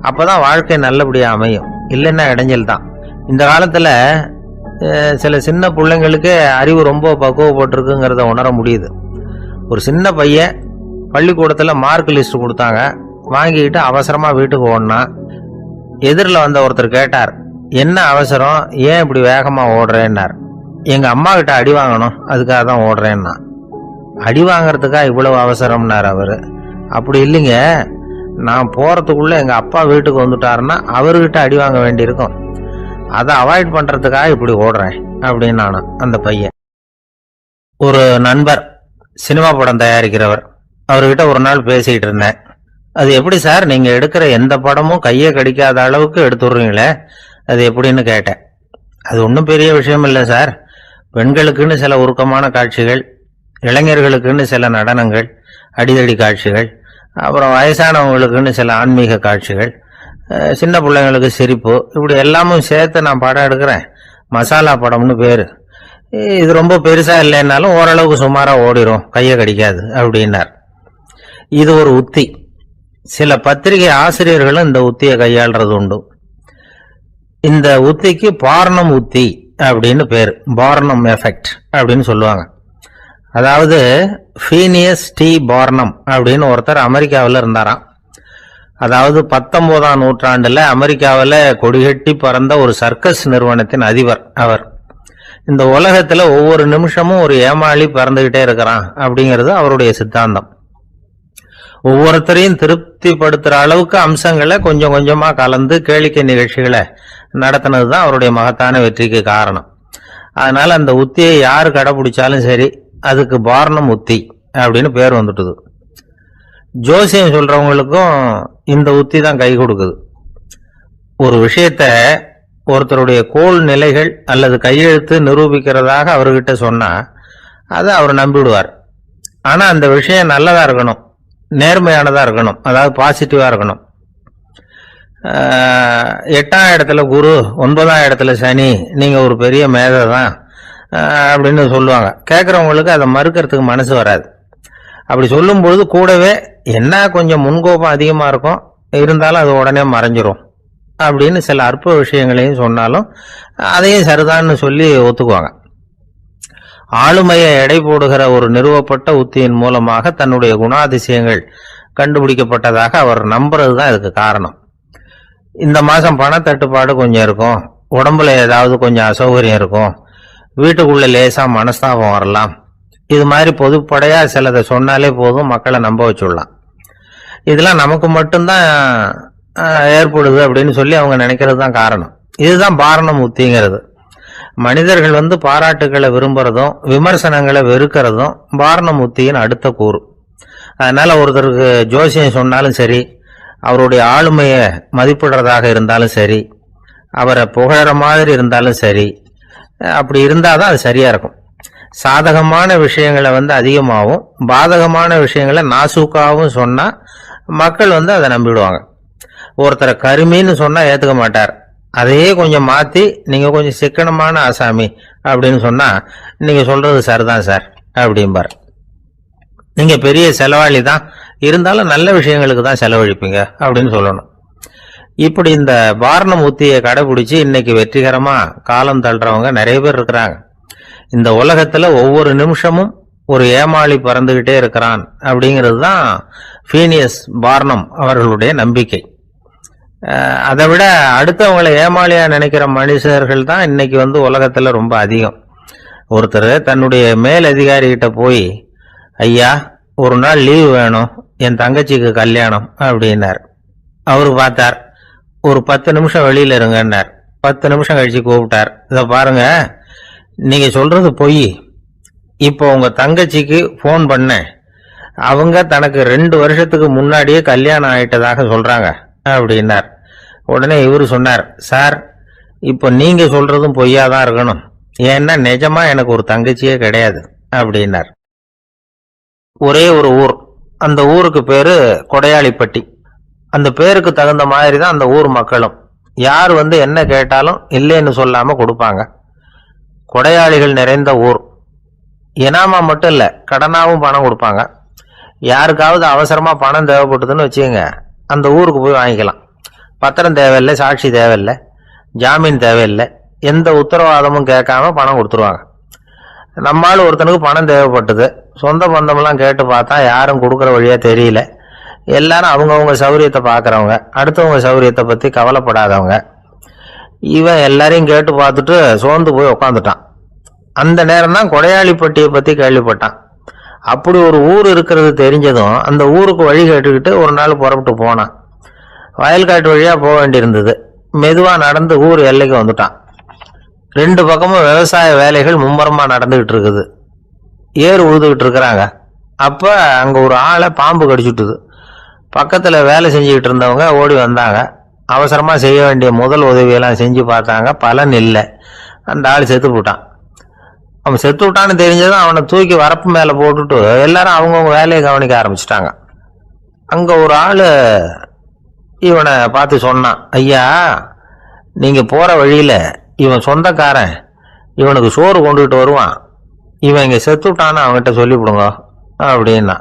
அப்பதான் வாழ்க்கை நல்லபடியா அமையும், இல்லைன்னா இடைஞ்சல் தான். இந்த காலத்துல சில சின்ன பிள்ளைங்களுக்கே அறிவு ரொம்ப பக்குவப்பட்டிருக்குங்கிறத உணர முடியுது. ஒரு சின்ன பையன் பள்ளிக்கூடத்துல மார்க் லிஸ்ட் கொடுத்தாங்க, வாங்கிக்கிட்டு அவசரமா வீட்டுக்கு ஓடினான். எதிரில் வந்த ஒருத்தர் கேட்டார், என்ன அவசரம், ஏன் இப்படி வேகமா ஓடுறேன்னார். எங்க அம்மா கிட்ட அடி வாங்கணும், அதுக்காக தான் ஓடுறேன்னா. அடி வாங்கறதுக்கா இவ்வளவு அவசரம்னார் அவரு. அப்படி இல்லைங்க, நான் போறதுக்குள்ள எங்க அப்பா வீட்டுக்கு வந்துட்டாருன்னா அவர்கிட்ட அடி வாங்க வேண்டியிருக்கும், அதை அவாய்ட் பண்றதுக்காக இப்படி ஓடுறேன் அப்படின்னு நானும். அந்த பையன் ஒரு நண்பர், சினிமா படம் தயாரிக்கிறவர், அவர்கிட்ட ஒரு நாள் பேசிக்கிட்டு இருந்தேன். அது எப்படி சார், நீங்க எடுக்கிற எந்த படமும் கையை கடிக்காத அளவுக்கு எடுத்துடுறீங்களே, அது எப்படின்னு கேட்டேன். அது ஒன்றும் பெரிய விஷயம் இல்லை சார், பெண்களுக்குன்னு சில உருக்கமான காட்சிகள், இளைஞர்களுக்குன்னு சில நடனங்கள், அடிதடி காட்சிகள், அப்புறம் வயசானவங்களுக்குன்னு சில ஆன்மீக காட்சிகள், சின்ன பிள்ளைங்களுக்கு சிரிப்பு, இப்படி எல்லாமும் சேர்த்து நான் படம் எடுக்கிறேன். மசாலா படம்னு பேரு. இது ரொம்ப பெருசா இல்லைன்னாலும் ஓரளவுக்கு சுமாரா ஓடிரும், கையை கடிக்காது அப்படின்னார். இது ஒரு உத்தி. சில பத்திரிகை ஆசிரியர்களும் இந்த உத்தியை கையாளுறது உண்டு. இந்த உத்திக்கு பார்னம் உத்தி அப்படின்னு பேரு, பார்னம் எஃபெக்ட் அப்படின்னு சொல்லுவாங்க. அதாவது ஃபீனியஸ் டி பார்னம் அப்படின்னு ஒருத்தர் அமெரிக்காவில் இருந்தாராம். அதாவது 19ஆம் நூற்றாண்டுல அமெரிக்காவில் கொடிகட்டி பறந்த ஒரு சர்க்கஸ் நிறுவனத்தின் அதிபர் அவர். இந்த உலகத்துல ஒவ்வொரு நிமிஷமும் ஒரு ஏமாளி பறந்துகிட்டே இருக்கிறான் அப்படிங்கிறது அவருடைய சித்தாந்தம். ஒவ்வொருத்தரையும் திருப்திப்படுத்துற அளவுக்கு அம்சங்களை கொஞ்சம் கொஞ்சமா கலந்து கேளிக்கை நிகழ்ச்சிகளை நடத்தினதுதான் அவருடைய மகத்தான வெற்றிக்கு காரணம். அதனால அந்த உத்தியை யாரு கடைபிடிச்சாலும் சரி, அதுக்கு பார்னம் உத்தி அப்படின்னு பேர் வந்துட்டுது. ஜோசியம் சொல்றவங்களுக்கும் இந்த உத்தி தான் கை கொடுக்குது. ஒரு விஷயத்த ஒருத்தருடைய கோள் நிலைகள் அல்லது கையெழுத்து நிரூபிக்கிறதாக அவர்கிட்ட சொன்னா அதை அவர் நம்பிவிடுவார். ஆனா அந்த விஷயம் நல்லதா இருக்கணும், நேர்மையானதா இருக்கணும், அதாவது பாசிட்டிவா இருக்கணும். 8ஆம் இடத்துல குரு, 9ஆம் இடத்துல சனி, நீங்க ஒரு பெரிய மேதை தான் அப்படின்னு சொல்லுவாங்க. கேட்கறவங்களுக்கு அதை மறுக்கிறதுக்கு மனசு வராது. அப்படி சொல்லும் பொழுது கூடவே என்ன கொஞ்சம் முன்கோபம் அதிகமா இருக்கும், இருந்தாலும் அது உடனே மறைஞ்சிரும் அப்படின்னு சில அற்ப விஷயங்களையும் சொன்னாலும் அதையும் சரிதான்னு சொல்லி ஒத்துக்குவாங்க. ஆளுமையை எடை போடுகிற ஒரு நிறுவப்பட்ட உத்தியின் மூலமாக தன்னுடைய குணாதிசயங்கள் கண்டுபிடிக்கப்பட்டதாக அவர் நம்புறது தான் இதுக்கு காரணம். இந்த மாசம் பணத்தட்டுப்பாடு கொஞ்சம் இருக்கும், உடம்புல ஏதாவது கொஞ்சம் அசௌகரியம் இருக்கும், வீட்டுக்குள்ள லேசா மனஸ்தாபம் வரலாம், இது மாதிரி பொதுப்படையா சிலதை சொன்னாலே போதும், மக்களை நம்ப வச்சுடலாம். இதெல்லாம் நமக்கு மட்டும்தான் ஏற்படுது அப்படின்னு சொல்லி அவங்க நினைக்கிறது தான் காரணம். இதுதான் பார்னம் உத்திங்கிறது. மனிதர்கள் பாராட்டுகளை விரும்புறதும் விமர்சனங்களை வெறுக்கிறதும் பார்னம் உத்தியின் அடுத்த கூறு. அதனால ஒருத்தருக்கு ஜோசியம் சொன்னாலும் சரி, அவருடைய ஆளுமையை மதிப்பிடுறதாக இருந்தாலும் சரி, அவரை புகழற மாதிரி இருந்தாலும் சரி, அப்படி இருந்தாதான் அது சரியா இருக்கும். சாதகமான விஷயங்களை அதிகமாகவும் பாதகமான விஷயங்களை நாசூக்காவும் சொன்னா மக்கள் அதை நம்பிடுவாங்க. ஒருத்தரை கருமின்னு சொன்னா ஏத்துக்க மாட்டார். அதையே கொஞ்சம் மாத்தி நீங்க கொஞ்சம் சிக்கனமான ஆசாமி அப்படின்னு சொன்னா நீங்க சொல்றது சரிதான் சார் அப்படிம்பார். நீங்க பெரிய செலவாளி தான், இருந்தாலும் நல்ல விஷயங்களுக்கு தான் செலவழிப்பீங்க அப்படின்னு சொல்லணும். இப்படி இந்த பார்னம் உத்தியை கடைபிடிச்சு இன்னைக்கு வெற்றிகரமா காலம் தள்ளுறவங்க நிறைய பேர் இருக்கிறாங்க. இந்த உலகத்துல ஒவ்வொரு நிமிஷமும் ஒரு ஏமாளி பறந்துகிட்டே இருக்கிறான் அப்படிங்கிறது தான் ஃபீனியஸ் பார்னம் அவர்களுடைய நம்பிக்கை. அதை விட அடுத்தவங்களை ஏமாளியா நினைக்கிற மனுஷர்கள் தான் இன்னைக்கு உலகத்துல ரொம்ப அதிகம். ஒருத்தர் தன்னுடைய மேல் அதிகாரி கிட்ட போய், ஐயா ஒரு நாள் லீவு வேணும், என் தங்கச்சிக்கு கல்யாணம் அப்படின்னார். அவரு பார்த்தார், ஒரு 10 நிமிஷம் வெளியில இருங்கன்னார். 10 நிமிஷம் கழிச்சு கூப்பிட்டார், இதை பாருங்க நீங்க சொல்றது பொய், இப்போ உங்க தங்கச்சிக்கு போன் பண்ண, அவங்க தனக்கு 2 வருஷத்துக்கு முன்னாடியே கல்யாணம் ஆயிட்டதாக சொல்றாங்க அப்படின்னார். உடனே இவரு சொன்னார், சார் இப்போ நீங்க சொல்றதும் பொய்யாதான் இருக்கணும், ஏன்னா நிஜமா எனக்கு ஒரு தங்கச்சியே கிடையாது அப்படின்னார். ஒரே ஒரு ஊர், அந்த ஊருக்கு பேரு கொடையாளிப்பட்டி. அந்த பேருக்கு தகுந்த மாதிரி தான் அந்த ஊர் மக்களும். யார் என்ன கேட்டாலும் இல்லைன்னு சொல்லாம கொடுப்பாங்க. கொடையாளிகள் நிறைந்த ஊர். இனாமா மட்டும் இல்ல, கடனாவும் பணம் கொடுப்பாங்க. யாருக்காவது அவசரமா பணம் தேவைப்பட்டதுன்னு வச்சுக்கோங்க, அந்த ஊருக்கு போய் வாங்கிக்கலாம். பத்திரம் தேவையில்லை, சாட்சி தேவையில்லை, ஜாமீன் தேவையில்லை, எந்த உத்தரவாதமும் கேட்காம பணம் கொடுத்துருவாங்க. நம்மால் ஒருத்தனுக்கு பணம் தேவைப்பட்டது, சொந்த பந்தமெல்லாம் கேட்டு பார்த்தா யாரும் கொடுக்குற வழியா தெரியல. எல்லாரும் அவங்கவுங்க சௌரியத்தை பார்க்கறவங்க, அடுத்தவங்க சௌரியத்தை பத்தி கவலைப்படாதவங்க. இவன் எல்லாரையும் கேட்டு பார்த்துட்டு சோர்ந்து போய் உக்காந்துட்டான். அந்த நேரம் தான் கொடையாளிப்பட்டியை பத்தி கேள்விப்பட்டான். அப்படி ஒரு ஊர் இருக்கிறது தெரிஞ்சதும் அந்த ஊருக்கு வழி கேட்டுக்கிட்டு ஒரு நாள் புறப்பட்டு போனான். வயல்காட்டு வழியா போக வேண்டியிருந்தது. மெதுவா நடந்து ஊர் எல்லைக்கு வந்துட்டான். 2 பக்கமும் விவசாய வேலைகள் மும்முரமா நடந்துகிட்டு இருக்குது. ஏர் உழுதுகிட்டு இருக்கிறாங்க. அப்ப அங்க ஒரு ஆளை பாம்பு கடிச்சுட்டுது. பக்கத்துல வேலை செஞ்சுக்கிட்டு இருந்தவங்க ஓடி வந்தாங்க. அவசரமா செய்ய வேண்டிய முதல் உதவியெல்லாம் செஞ்சு பார்த்தாங்க, பலன் இல்லை. அந்த ஆள் செத்து போட்டான். அவன் செத்து விட்டான்னு தெரிஞ்சதும் அவனை தூக்கி வரப்பு மேல போட்டுட்டு எல்லாரும் அவங்கவுங்க வேலையை கவனிக்க ஆரம்பிச்சிட்டாங்க. அங்க ஒரு ஆளு இவனை பார்த்து சொன்னான், ஐயா நீங்க போற வழியில இவன் சொந்தக்காரன், இவனுக்கு சோறு கொண்டுகிட்டு வருவான், இவன் இங்க செத்து விட்டான்னு அவன்கிட்ட சொல்லிவிடுங்க அப்படின்னா.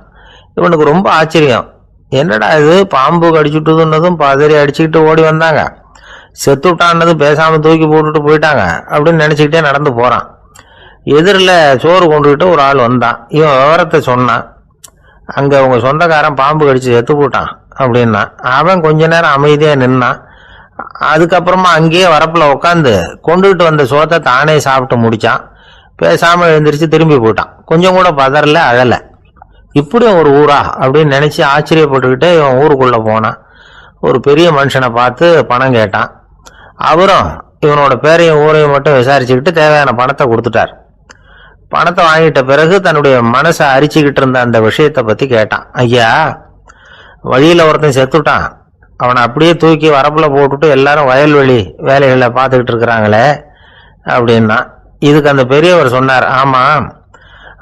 இவனுக்கு ரொம்ப ஆச்சரியம், என்னடா இது பாம்பு கடிச்சுட்டுதுன்னதும் பதறி அடிச்சுக்கிட்டு ஓடி வந்தாங்க, செத்து விட்டான்னதும் பேசாம தூக்கி போட்டுட்டு போயிட்டாங்க அப்படின்னு நினைச்சுக்கிட்டே நடந்து போறான். எதிரில் சோறு கொண்டுகிட்டு ஒரு ஆள் வந்தான். இவன் விவரத்தை சொன்னான். அங்கே உங்க சொந்தக்காரன் பாம்பு கடிச்சு செத்து போட்டான் அப்படின்னா. அவன் கொஞ்ச நேரம் அமைதியாக நின்னான். அதுக்கப்புறமா அங்கேயே வரப்பில் உட்காந்து கொண்டுகிட்டு வந்த சோத்தை தானே சாப்பிட்டு முடிச்சான். பேசாமல் எழுந்திரிச்சு திரும்பி போயிட்டான். கொஞ்சம் கூட பதறல, அழலை. இப்படியும் ஒரு ஊரா அப்படின்னு நினச்சி ஆச்சரியப்பட்டுக்கிட்டே இவன் ஊருக்குள்ளே போனான். ஒரு பெரிய மனுஷனை பார்த்து பணம் கேட்டான். அவரும் இவனோட பேரையும் ஊரையும் மட்டும் விசாரிச்சுக்கிட்டு தேவையான பணத்தை கொடுத்துட்டார். பணத்தை வாங்கிட்ட பிறகு தன்னுடைய மனசை அரிச்சுக்கிட்டு இருந்த அந்த விஷயத்தை பற்றி கேட்டான். ஐயா, வழியில் ஒருத்தன் செத்துட்டான், அவனை அப்படியே தூக்கி வரப்பில் போட்டுட்டு எல்லாரும் வயல்வெளி வேலைகளை பார்த்துக்கிட்டு இருக்கிறாங்களே அப்படின்னா. இதுக்கு அந்த பெரியவர் சொன்னார், ஆமாம்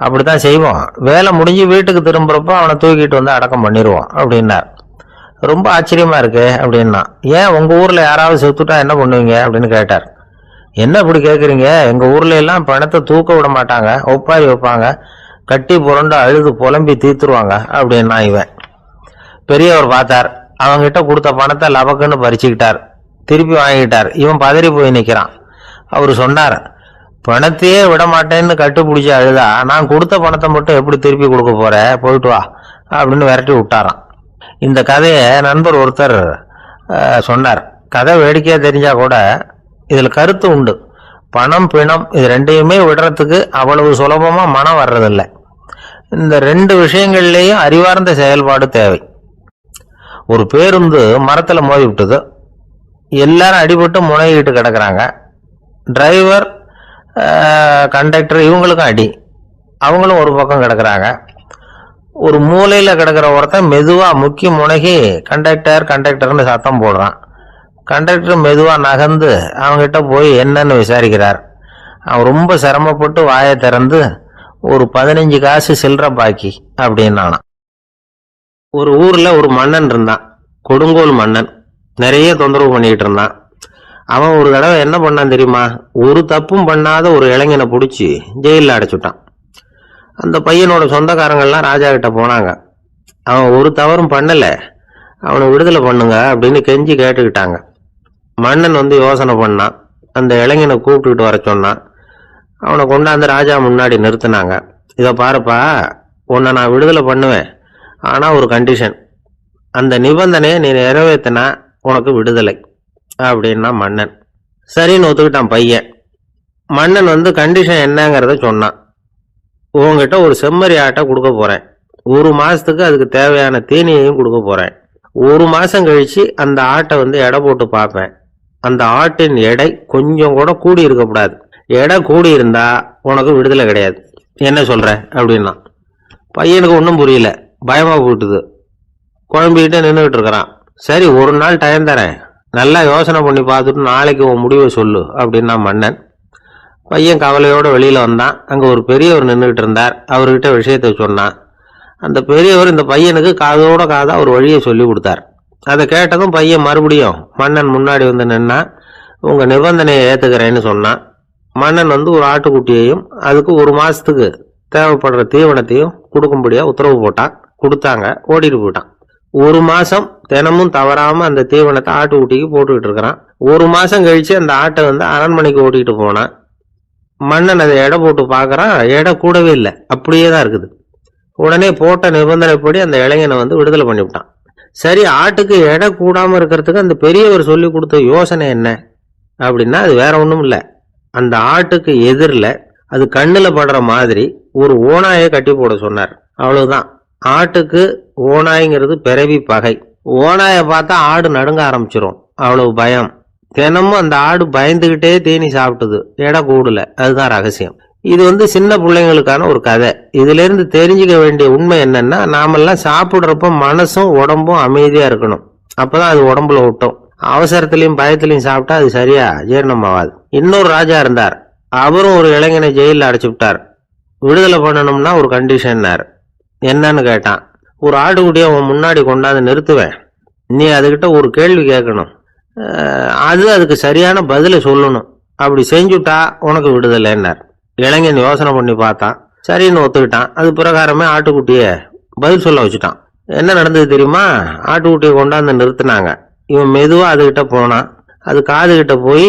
அப்படித்தான் செய்வோம், வேலை முடிஞ்சு வீட்டுக்கு திரும்புறப்போ அவனை தூக்கிட்டு வந்து அடக்கம் பண்ணிடுவோம் அப்படின்னார். ரொம்ப ஆச்சரியமா இருக்கு அப்படின்னா. ஏன் உங்க ஊர்ல யாராவது செத்துட்டா என்ன பண்ணுவீங்க அப்படின்னு கேட்டார். என்ன இப்படி கேட்குறீங்க, எங்க ஊர்ல எல்லாம் பணத்தை தூக்க விட மாட்டாங்க, ஒப்பாரி வைப்பாங்க, கட்டி புரண்டு அழுது புலம்பி தீத்துருவாங்க அப்படின்னா. இவன் பெரியவர் பார்த்தார். அவங்கிட்ட கொடுத்த பணத்தை லபக்குன்னு பறிச்சுக்கிட்டார். திருப்பி வாங்கிட்டார். இவன் பதறி போய் நிற்கிறான். அவர் சொன்னார், பணத்தையே விட மாட்டேன்னு கட்டுப்பிடிச்சி அழுதா நான் கொடுத்த பணத்தை மட்டும் எப்படி திருப்பி கொடுக்க போற, போயிட்டு வா அப்படின்னு விரட்டி விட்டாராம். இந்த கதையை நண்பர் ஒருத்தர் சொன்னார். கதை வேடிக்கையா தெரிஞ்சா கூட இதுல கருத்து உண்டு. பணம் பிணம் இது ரெண்டையுமே விடுறதுக்கு அவ்வளவு சுலபமா மனம் வர்றதில்லை. இந்த ரெண்டு விஷயங்கள்லேயும் அறிவார்ந்த செயல்பாடு தேவை. ஒரு பேருந்து மரத்துல மோதி விட்டது. எல்லாரும் அடிபட்டு முனைகிட்டு கிடக்குறாங்க. டிரைவர், கண்டக்டர் இவங்களுக்கும் அடி. அவங்களும் ஒரு பக்கம் கிடக்குறாங்க. ஒரு மூலையில் கிடக்கிற ஒருத்தன் மெதுவாக முக்கி முனகி கண்டக்டர்னு சத்தம் போடுறான். கண்டக்டர் மெதுவாக நகர்ந்து அவங்ககிட்ட போய் என்னன்னு விசாரிக்கிறார். அவன் ரொம்ப சிரமப்பட்டு வாயை திறந்து ஒரு 15 காசு சில்லற பாக்கி அப்படின்னானா. ஒரு ஊரில் ஒரு மன்னன் இருந்தான், கொடுங்கோல் மன்னன். நிறைய தொந்தரவு பண்ணிக்கிட்டு இருந்தான். அவன் ஒரு தடவை என்ன பண்ணான் தெரியுமா? ஒரு தப்பும் பண்ணாத ஒரு இளைஞனை பிடிச்சி ஜெயிலில் அடைச்சுட்டான். அந்த பையனோட சொந்தக்காரங்கள்லாம் ராஜா கிட்ட போனாங்க. அவன் ஒரு தவறும் பண்ணல, அவனை விடுதலை பண்ணுங்க அப்படின்னு கெஞ்சி கேட்டுக்கிட்டாங்க. மன்னன் வந்து யோசனை பண்ணான். அந்த இளைஞனை கூப்பிட்டுக்கிட்டு வர சொன்னான். அவனை கொண்டாந்து ராஜா முன்னாடி நிறுத்தினாங்க. இதை பாருப்பா, உன்னை நான் விடுதலை பண்ணுவேன், ஆனால் ஒரு கண்டிஷன். அந்த நிபந்தனையை நீ நிறைவேற்றினா உனக்கு விடுதலை அப்படின்னா மன்னன். சரின்னு ஒத்துக்கிட்டான் பையன். மன்னன் வந்து கண்டிஷன் என்னங்கிறத சொன்னான். உங்ககிட்ட ஒரு செம்மறி ஆட்டை கொடுக்க போறேன். 1 மாசத்துக்கு அதுக்கு தேவையான தீனியையும் கொடுக்க போறேன். 1 மாசம் கழிச்சு அந்த ஆட்டை வந்து எடை போட்டு பார்ப்பேன். அந்த ஆட்டின் எடை கொஞ்சம் கூட கூடி இருக்கக்கூடாது. எடை கூடி இருந்தா உனக்கு விடுதலை கிடையாது. என்ன சொல்ற அப்படின்னா. பையனுக்கு ஒன்றும் புரியல, பயமா போட்டுது. குழம்பிக்கிட்டே நின்றுகிட்டு இருக்கிறான். சரி, ஒரு நாள் டைம் தரேன், நல்லா யோசனை பண்ணி பார்த்துட்டு நாளைக்கு உன் முடிவை சொல்லு அப்படின்னா மன்னன். பையன் கவலையோட வெளியில வந்தான். அங்க ஒரு பெரியவர் நின்றுகிட்டு இருந்தார். அவர்கிட்ட விஷயத்தை சொன்னான். அந்த பெரியவர் இந்த பையனுக்கு காதோட காதா ஒரு வழியை சொல்லி கொடுத்தார். அதை கேட்டதும் பையன் மறுபடியும் மன்னன் முன்னாடி வந்து நின்னா. உங்க நிபந்தனையை ஏத்துக்கிறேன்னு சொன்னான். மன்னன் வந்து ஒரு ஆட்டுக்குட்டியையும் அதுக்கு 1 மாசத்துக்கு தேவைப்படுற தீவனத்தையும் கொடுக்கும்படியா உத்தரவு போட்டான். கொடுத்தாங்க, ஓடிட்டு போயிட்டான். 1 மாசம் தினமும் தவறாம அந்த தீவனத்தை ஆட்டுக்குட்டிக்கு போட்டுக்கிட்டு இருக்கிறான். 1 மாசம் கழிச்சு அந்த ஆட்டை வந்து அரண்மனைக்கு ஓட்டிகிட்டு போனான். மன்னன் அதை எடை போட்டு பார்க்கறான். எடை கூடவே இல்லை, அப்படியே தான் இருக்குது. உடனே போட்ட நிபந்தனைப்படி அந்த இளைஞனை வந்து விடுதலை பண்ணிவிட்டான். சரி, ஆட்டுக்கு எடை கூடாம இருக்கிறதுக்கு அந்த பெரியவர் சொல்லி கொடுத்த யோசனை என்ன அப்படின்னா, அது வேற ஒன்றும் இல்லை. அந்த ஆட்டுக்கு எதிரில் அது கண்ணில் படுற மாதிரி ஒரு ஓநாயை கட்டி போட சொன்னார். அவ்வளவுதான். ஆட்டுக்கு ஓநாய்ங்கிறது பிறவி பகை. ஓநாயை பார்த்தா ஆடு நடுங்க ஆரம்பிச்சிரும், அவ்வளவு பயம். தினமும் அந்த ஆடு பயந்துகிட்டே தீனி சாப்பிட்டது, எடை கூடல. அதுதான் ரகசியம். இது வந்து சின்ன பிள்ளைங்களுக்கான ஒரு கதை. இதுல இருந்து தெரிஞ்சுக்க வேண்டிய உண்மை என்னன்னா, நாமெல்லாம் சாப்பிடுறப்ப மனசும் உடம்பும் அமைதியா இருக்கணும். அப்பதான் அது உடம்புல விட்டோம். அவசரத்திலையும் பயத்திலையும் சாப்பிட்டா அது சரியா ஜீரணம் ஆகாது. இன்னொரு ராஜா இருந்தார். அவரும் ஒரு இளைஞனை ஜெயிலில் அடைச்சு விட்டார். விடுதலை பண்ணணும்னா ஒரு கண்டிஷன்னார். என்னன்னு கேட்டான். ஒரு ஆட்டுக்குட்டியை அவன் முன்னாடி கொண்டாந்து நிறுத்துவேன், நீ அதுகிட்ட ஒரு கேள்வி கேட்கணும், அதுக்கு சரியான பதிலை சொல்லணும். அப்படி செஞ்சுட்டா உனக்கு விடுதலைன்னார். இளைஞன் யோசனை பண்ணி பார்த்தான். சரின்னு ஒத்துக்கிட்டான். அது பிரகாரமே ஆட்டுக்குட்டிய பதில் சொல்ல வச்சுட்டான். என்ன நடந்தது தெரியுமா? ஆட்டுக்குட்டியை கொண்டாந்து நிறுத்தினாங்க. இவன் மெதுவா அதுகிட்ட போனான். அது காதுகிட்ட போய்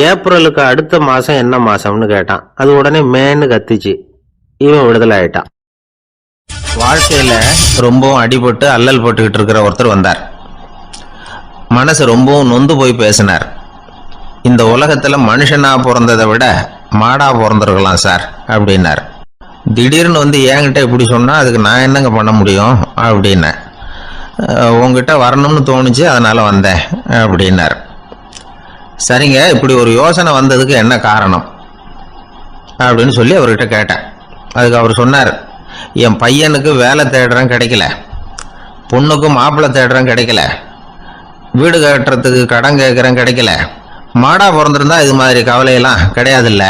ஏப்ரலுக்கு அடுத்த மாசம் என்ன மாசம்னு கேட்டான். அது உடனே மேன்னு கத்திச்சு. இவன் விடுதலை ஆயிட்டான். வாழ்க்கையில ரொம்பவும் அடிபட்டு அல்லல் போட்டுக்கிட்டு இருக்கிற ஒருத்தர் வந்தார். மனசு ரொம்பவும் நொந்து போய் பேசினார். இந்த உலகத்துல மனுஷனா பிறந்ததை விட மாடா பிறந்திருக்கலாம் சார் அப்படின்னார். திடீர்னு வந்து என்கிட்ட இப்படி சொன்னா அதுக்கு நான் என்னங்க பண்ண முடியும் அப்படின்னேன். உங்ககிட்ட வரணும்னு தோணுச்சு, அதனால வந்தேன் அப்படின்னார். சரிங்க, இப்படி ஒரு யோசனை வந்ததுக்கு என்ன காரணம் அப்படின்னு சொல்லி அவர்கிட்ட கேட்டேன். அதுக்கு அவர் சொன்னார், என் பையனுக்கு வேலை தேடுறேன் கிடைக்கல, பொண்ணுக்கும் மாப்பிள்ளை தேடுறேன் கிடைக்கல, வீடு கட்டுறதுக்கு கடன் கேட்குறேன் கிடைக்கல, மாடா பிறந்திருந்தா இது மாதிரி கவலையெல்லாம் கிடையாதுல்ல,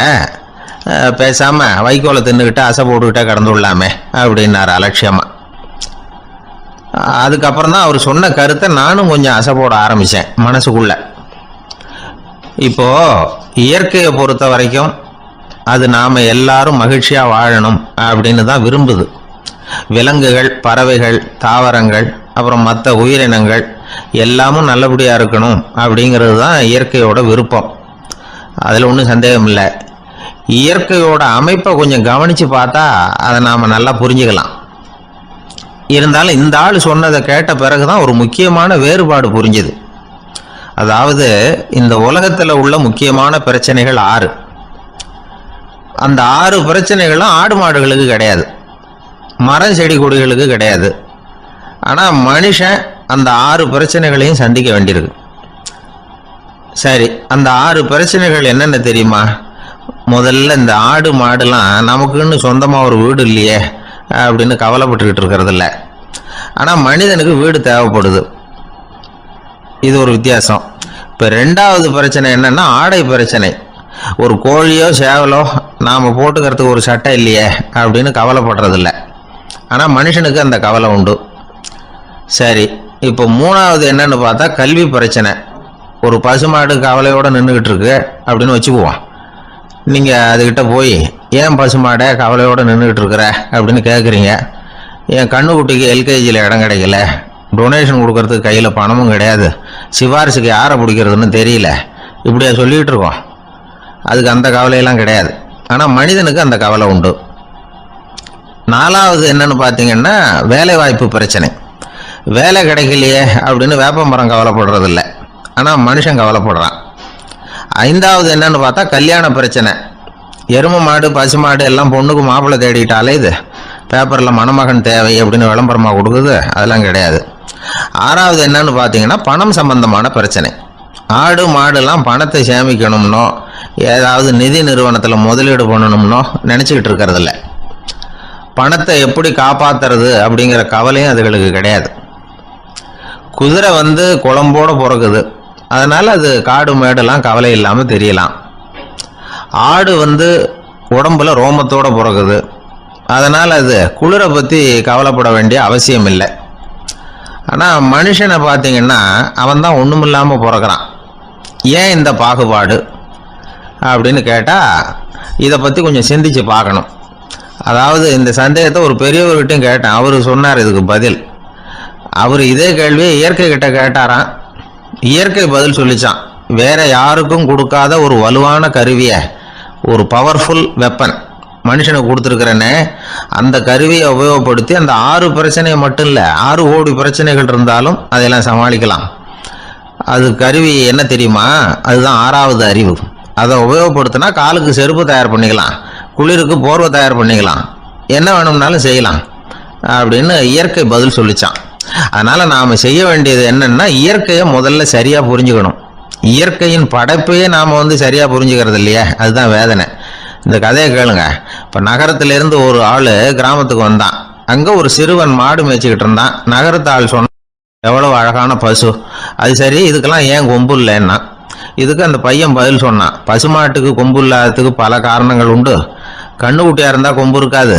பேசாம வைக்கோலை தின்னுக்கிட்டு அசை போட்டுக்கிட்டே கடந்துள்ளாமே அப்படின்னார் அலட்சியமா. அதுக்கப்புறம் தான் அவர் சொன்ன கருத்தை நானும் கொஞ்சம் அசை போட ஆரம்பிச்சேன் மனசுக்குள்ள. இப்போ இயற்கையை பொறுத்த வரைக்கும் அது நாம எல்லாரும் மகிழ்ச்சியா வாழணும் அப்படின்னு தான் விரும்புது. விலங்குகள், பறவைகள், தாவரங்கள், அப்புறம் மற்ற உயிரினங்கள் எல்லாமும் நல்லபடியா இருக்கணும் அப்படிங்கிறது தான் இயற்கையோட விருப்பம். அதுல ஒன்றும் சந்தேகம் இல்லை. இயற்கையோட அமைப்பை கொஞ்சம் கவனிச்சு பார்த்தா அதை நாம நல்லா புரிஞ்சுக்கலாம். இருந்தாலும் இந்த ஆள் சொன்னதை கேட்ட பிறகுதான் ஒரு முக்கியமான வேறுபாடு புரிஞ்சுது. அதாவது இந்த உலகத்துல உள்ள முக்கியமான பிரச்சனைகள் 6. அந்த 6 பிரச்சனைகளும் ஆடு மாடுகளுக்கு கிடையாது, மரம் செடி கொடிகளுக்கு கிடையாது. ஆனா மனுஷன் அந்த 6 பிரச்சனைகளையும் சந்திக்க வேண்டியிருக்கு. சரி, அந்த 6 பிரச்சனைகள் என்னென்ன தெரியுமா? முதல்ல இந்த ஆடு மாடுலாம் நமக்குன்னு சொந்தமா ஒரு வீடு இல்லையே அப்படின்னு கவலைப்பட்டுக்கிட்டு இருக்கிறது இல்லை. ஆனா மனிதனுக்கு வீடு தேவைப்படுது. இது ஒரு வித்தியாசம். இப்ப 2வது பிரச்சனை என்னன்னா ஆடை பிரச்சனை. ஒரு கோழியோ சேவலோ நாம போட்டுக்கிறதுக்கு ஒரு சட்டை இல்லையே அப்படின்னு கவலைப்படுறது இல்லை. ஆனா மனுஷனுக்கு அந்த கவலை உண்டு. சரி, இப்போ 3வது என்னன்னு பார்த்தா கல்வி பிரச்சனை. ஒரு பசுமாடு கவலையோட நின்றுகிட்டு இருக்கு அப்படின்னு வச்சுக்குவோம். நீங்க அதுகிட்ட போய் ஏன் பசுமாடை கவலையோட நின்றுகிட்டு இருக்கிற அப்படின்னு கேட்குறீங்க. என் கண்ணுக்குட்டிக்கு எல்கேஜியில் இடம் கிடைக்கல, டொனேஷன் கொடுக்கறதுக்கு கையில் பணமும் கிடையாது, சிபாரிசுக்கு யாரை பிடிக்கிறதுன்னு தெரியல, இப்படியா சொல்லிகிட்டு இருக்கோம். அதுக்கு அந்த கவலையெல்லாம் கிடையாது. ஆனால் மனிதனுக்கு அந்த கவலை உண்டு. 4வது என்னன்னு பார்த்தீங்கன்னா வேலை வாய்ப்பு பிரச்சனை. வேலை கிடைக்கலையே அப்படின்னு வேப்பமரம் கவலைப்படுறது இல்லை, ஆனால் மனுஷன் கவலைப்படுறான். 5வது என்னன்னு பார்த்தா கல்யாண பிரச்சனை. எருமை மாடு பசுமாடு எல்லாம் பொண்ணுக்கு மாப்பிள்ளை தேடிட்டாலே இது பேப்பரில் மணமகன் தேவை அப்படின்னு விளம்பரமாக கொடுக்குது, அதெல்லாம் கிடையாது. 6வது என்னன்னு பார்த்தீங்கன்னா பணம் சம்பந்தமான பிரச்சனை. ஆடு மாடுலாம் பணத்தை சேமிக்கணும்னோ ஏதாவது நிதி நிறுவனத்தில் முதலீடு பண்ணணும்னோ நினச்சிக்கிட்டு இருக்கிறதில்ல. பணத்தை எப்படி காப்பாற்றுறது அப்படிங்கிற கவலையும் அதுகளுக்கு கிடையாது. குதிரை வந்து குளம்போட பிறகுது, அதனால அது காடு மேடெல்லாம் கவலை இல்லாமல் தெரியலாம். ஆடு வந்து உடம்புல ரோமத்தோட பிறகுது, அதனால் அது குளிரை பற்றி கவலைப்பட வேண்டிய அவசியம் இல்லை. ஆனால் மனுஷனை பார்த்தீங்கன்னா அவன் தான் ஒன்றும் இல்லாமல் பிறக்கிறான். ஏன் இந்த பாகுபாடு அப்படின்னு கேட்டால் இதை பற்றி கொஞ்சம் சிந்திச்சு பார்க்கணும். அதாவது இந்த சந்தேகத்தை ஒரு பெரியவர்கிட்டையும் கேட்டேன். அவர் சொன்னார் இதுக்கு பதில். அவர் இதே கேள்வியை இயற்கை கிட்ட கேட்டாராம். இயற்கை பதில் சொல்லிச்சான். வேற யாருக்கும் கொடுக்காத ஒரு வலுவான கருவியை, ஒரு பவர்ஃபுல் வெப்பன் மனுஷனுக்கு கொடுத்துருக்கிறேன்னு, அந்த கருவியை உபயோகப்படுத்தி அந்த 6 பிரச்சனையை மட்டும் இல்லை 6 கோடி பிரச்சனைகள் இருந்தாலும் அதையெல்லாம் சமாளிக்கலாம். அது கருவி என்ன தெரியுமா? அதுதான் 6வது அறிவு. அதை உபயோகப்படுத்தினா காலுக்கு செருப்பு தயார் பண்ணிக்கலாம், குளிருக்கு போர்வை தயார் பண்ணிக்கலாம், என்ன வேணும்னாலும் செய்யலாம் அப்படின்னு இயற்கை பதில் சொல்லிச்சான். அதனால நாம செய்ய வேண்டியது என்னன்னா இயற்கையை முதல்ல சரியா புரிஞ்சுக்கணும். இயற்கையின் படைப்பையே நாம வந்து சரியா புரிஞ்சுக்கிறது இல்லையா, அதுதான் வேதனை. இந்த கதையை கேளுங்க. இப்ப நகரத்திலிருந்து ஒரு ஆளு கிராமத்துக்கு வந்தான். அங்க ஒரு சிறுவன் மாடு மேய்ச்சிக்கிட்டு இருந்தான். நகரத்து ஆள் சொன்ன, எவ்வளவு அழகான பசு, அது சரி இதுக்கெல்லாம் ஏன் கொம்பு இல்லைன்னா. இதுக்கு அந்த பையன் பதில் சொன்னான், பசுமாட்டுக்கு கொம்பு இல்லாததுக்கு பல காரணங்கள் உண்டு. கண்ணுக்குட்டியா இருந்தா கொம்பு இருக்காது,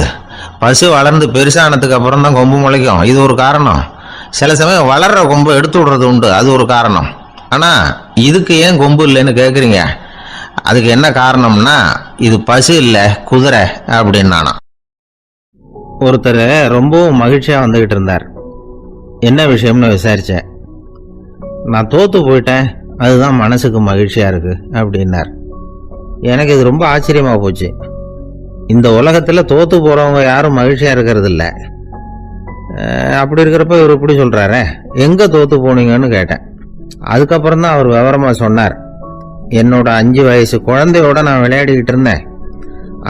பசு வளர்ந்து பெருசானதுக்கு அப்புறம் தான் கொம்பு முளைக்கும், இது ஒரு காரணம். சில சமயம் வளர்ற கொம்பு எடுத்து விடுறது உண்டு, அது ஒரு காரணம். ஆனா இதுக்கு ஏன் கொம்பு இல்லைன்னு கேக்குறீங்க, அதுக்கு என்ன காரணம்னா இது பசு இல்ல குதிரை அப்படின்னானா. ஒருத்தர் ரொம்பவும் மகிழ்ச்சியா வந்துகிட்டு இருந்தார். என்ன விஷயம்னு விசாரிச்சேன். நான் தோத்து போயிட்டேன், அதுதான் மனசுக்கு மகிழ்ச்சியா இருக்கு அப்படின்னார். எனக்கு இது ரொம்ப ஆச்சரியமாக போச்சு. இந்த உலகத்தில் தோற்று போகிறவங்க யாரும் மகிழ்ச்சியாக இருக்கிறது இல்லை. அப்படி இருக்கிறப்ப இவர் இப்படி சொல்கிறாரே, எங்கே தோற்று போனீங்கன்னு கேட்டேன். அதுக்கப்புறம் தான் அவர் விவரமாக சொன்னார். என்னோட 5 வயசு குழந்தையோட நான் விளையாடிக்கிட்டு இருந்தேன்.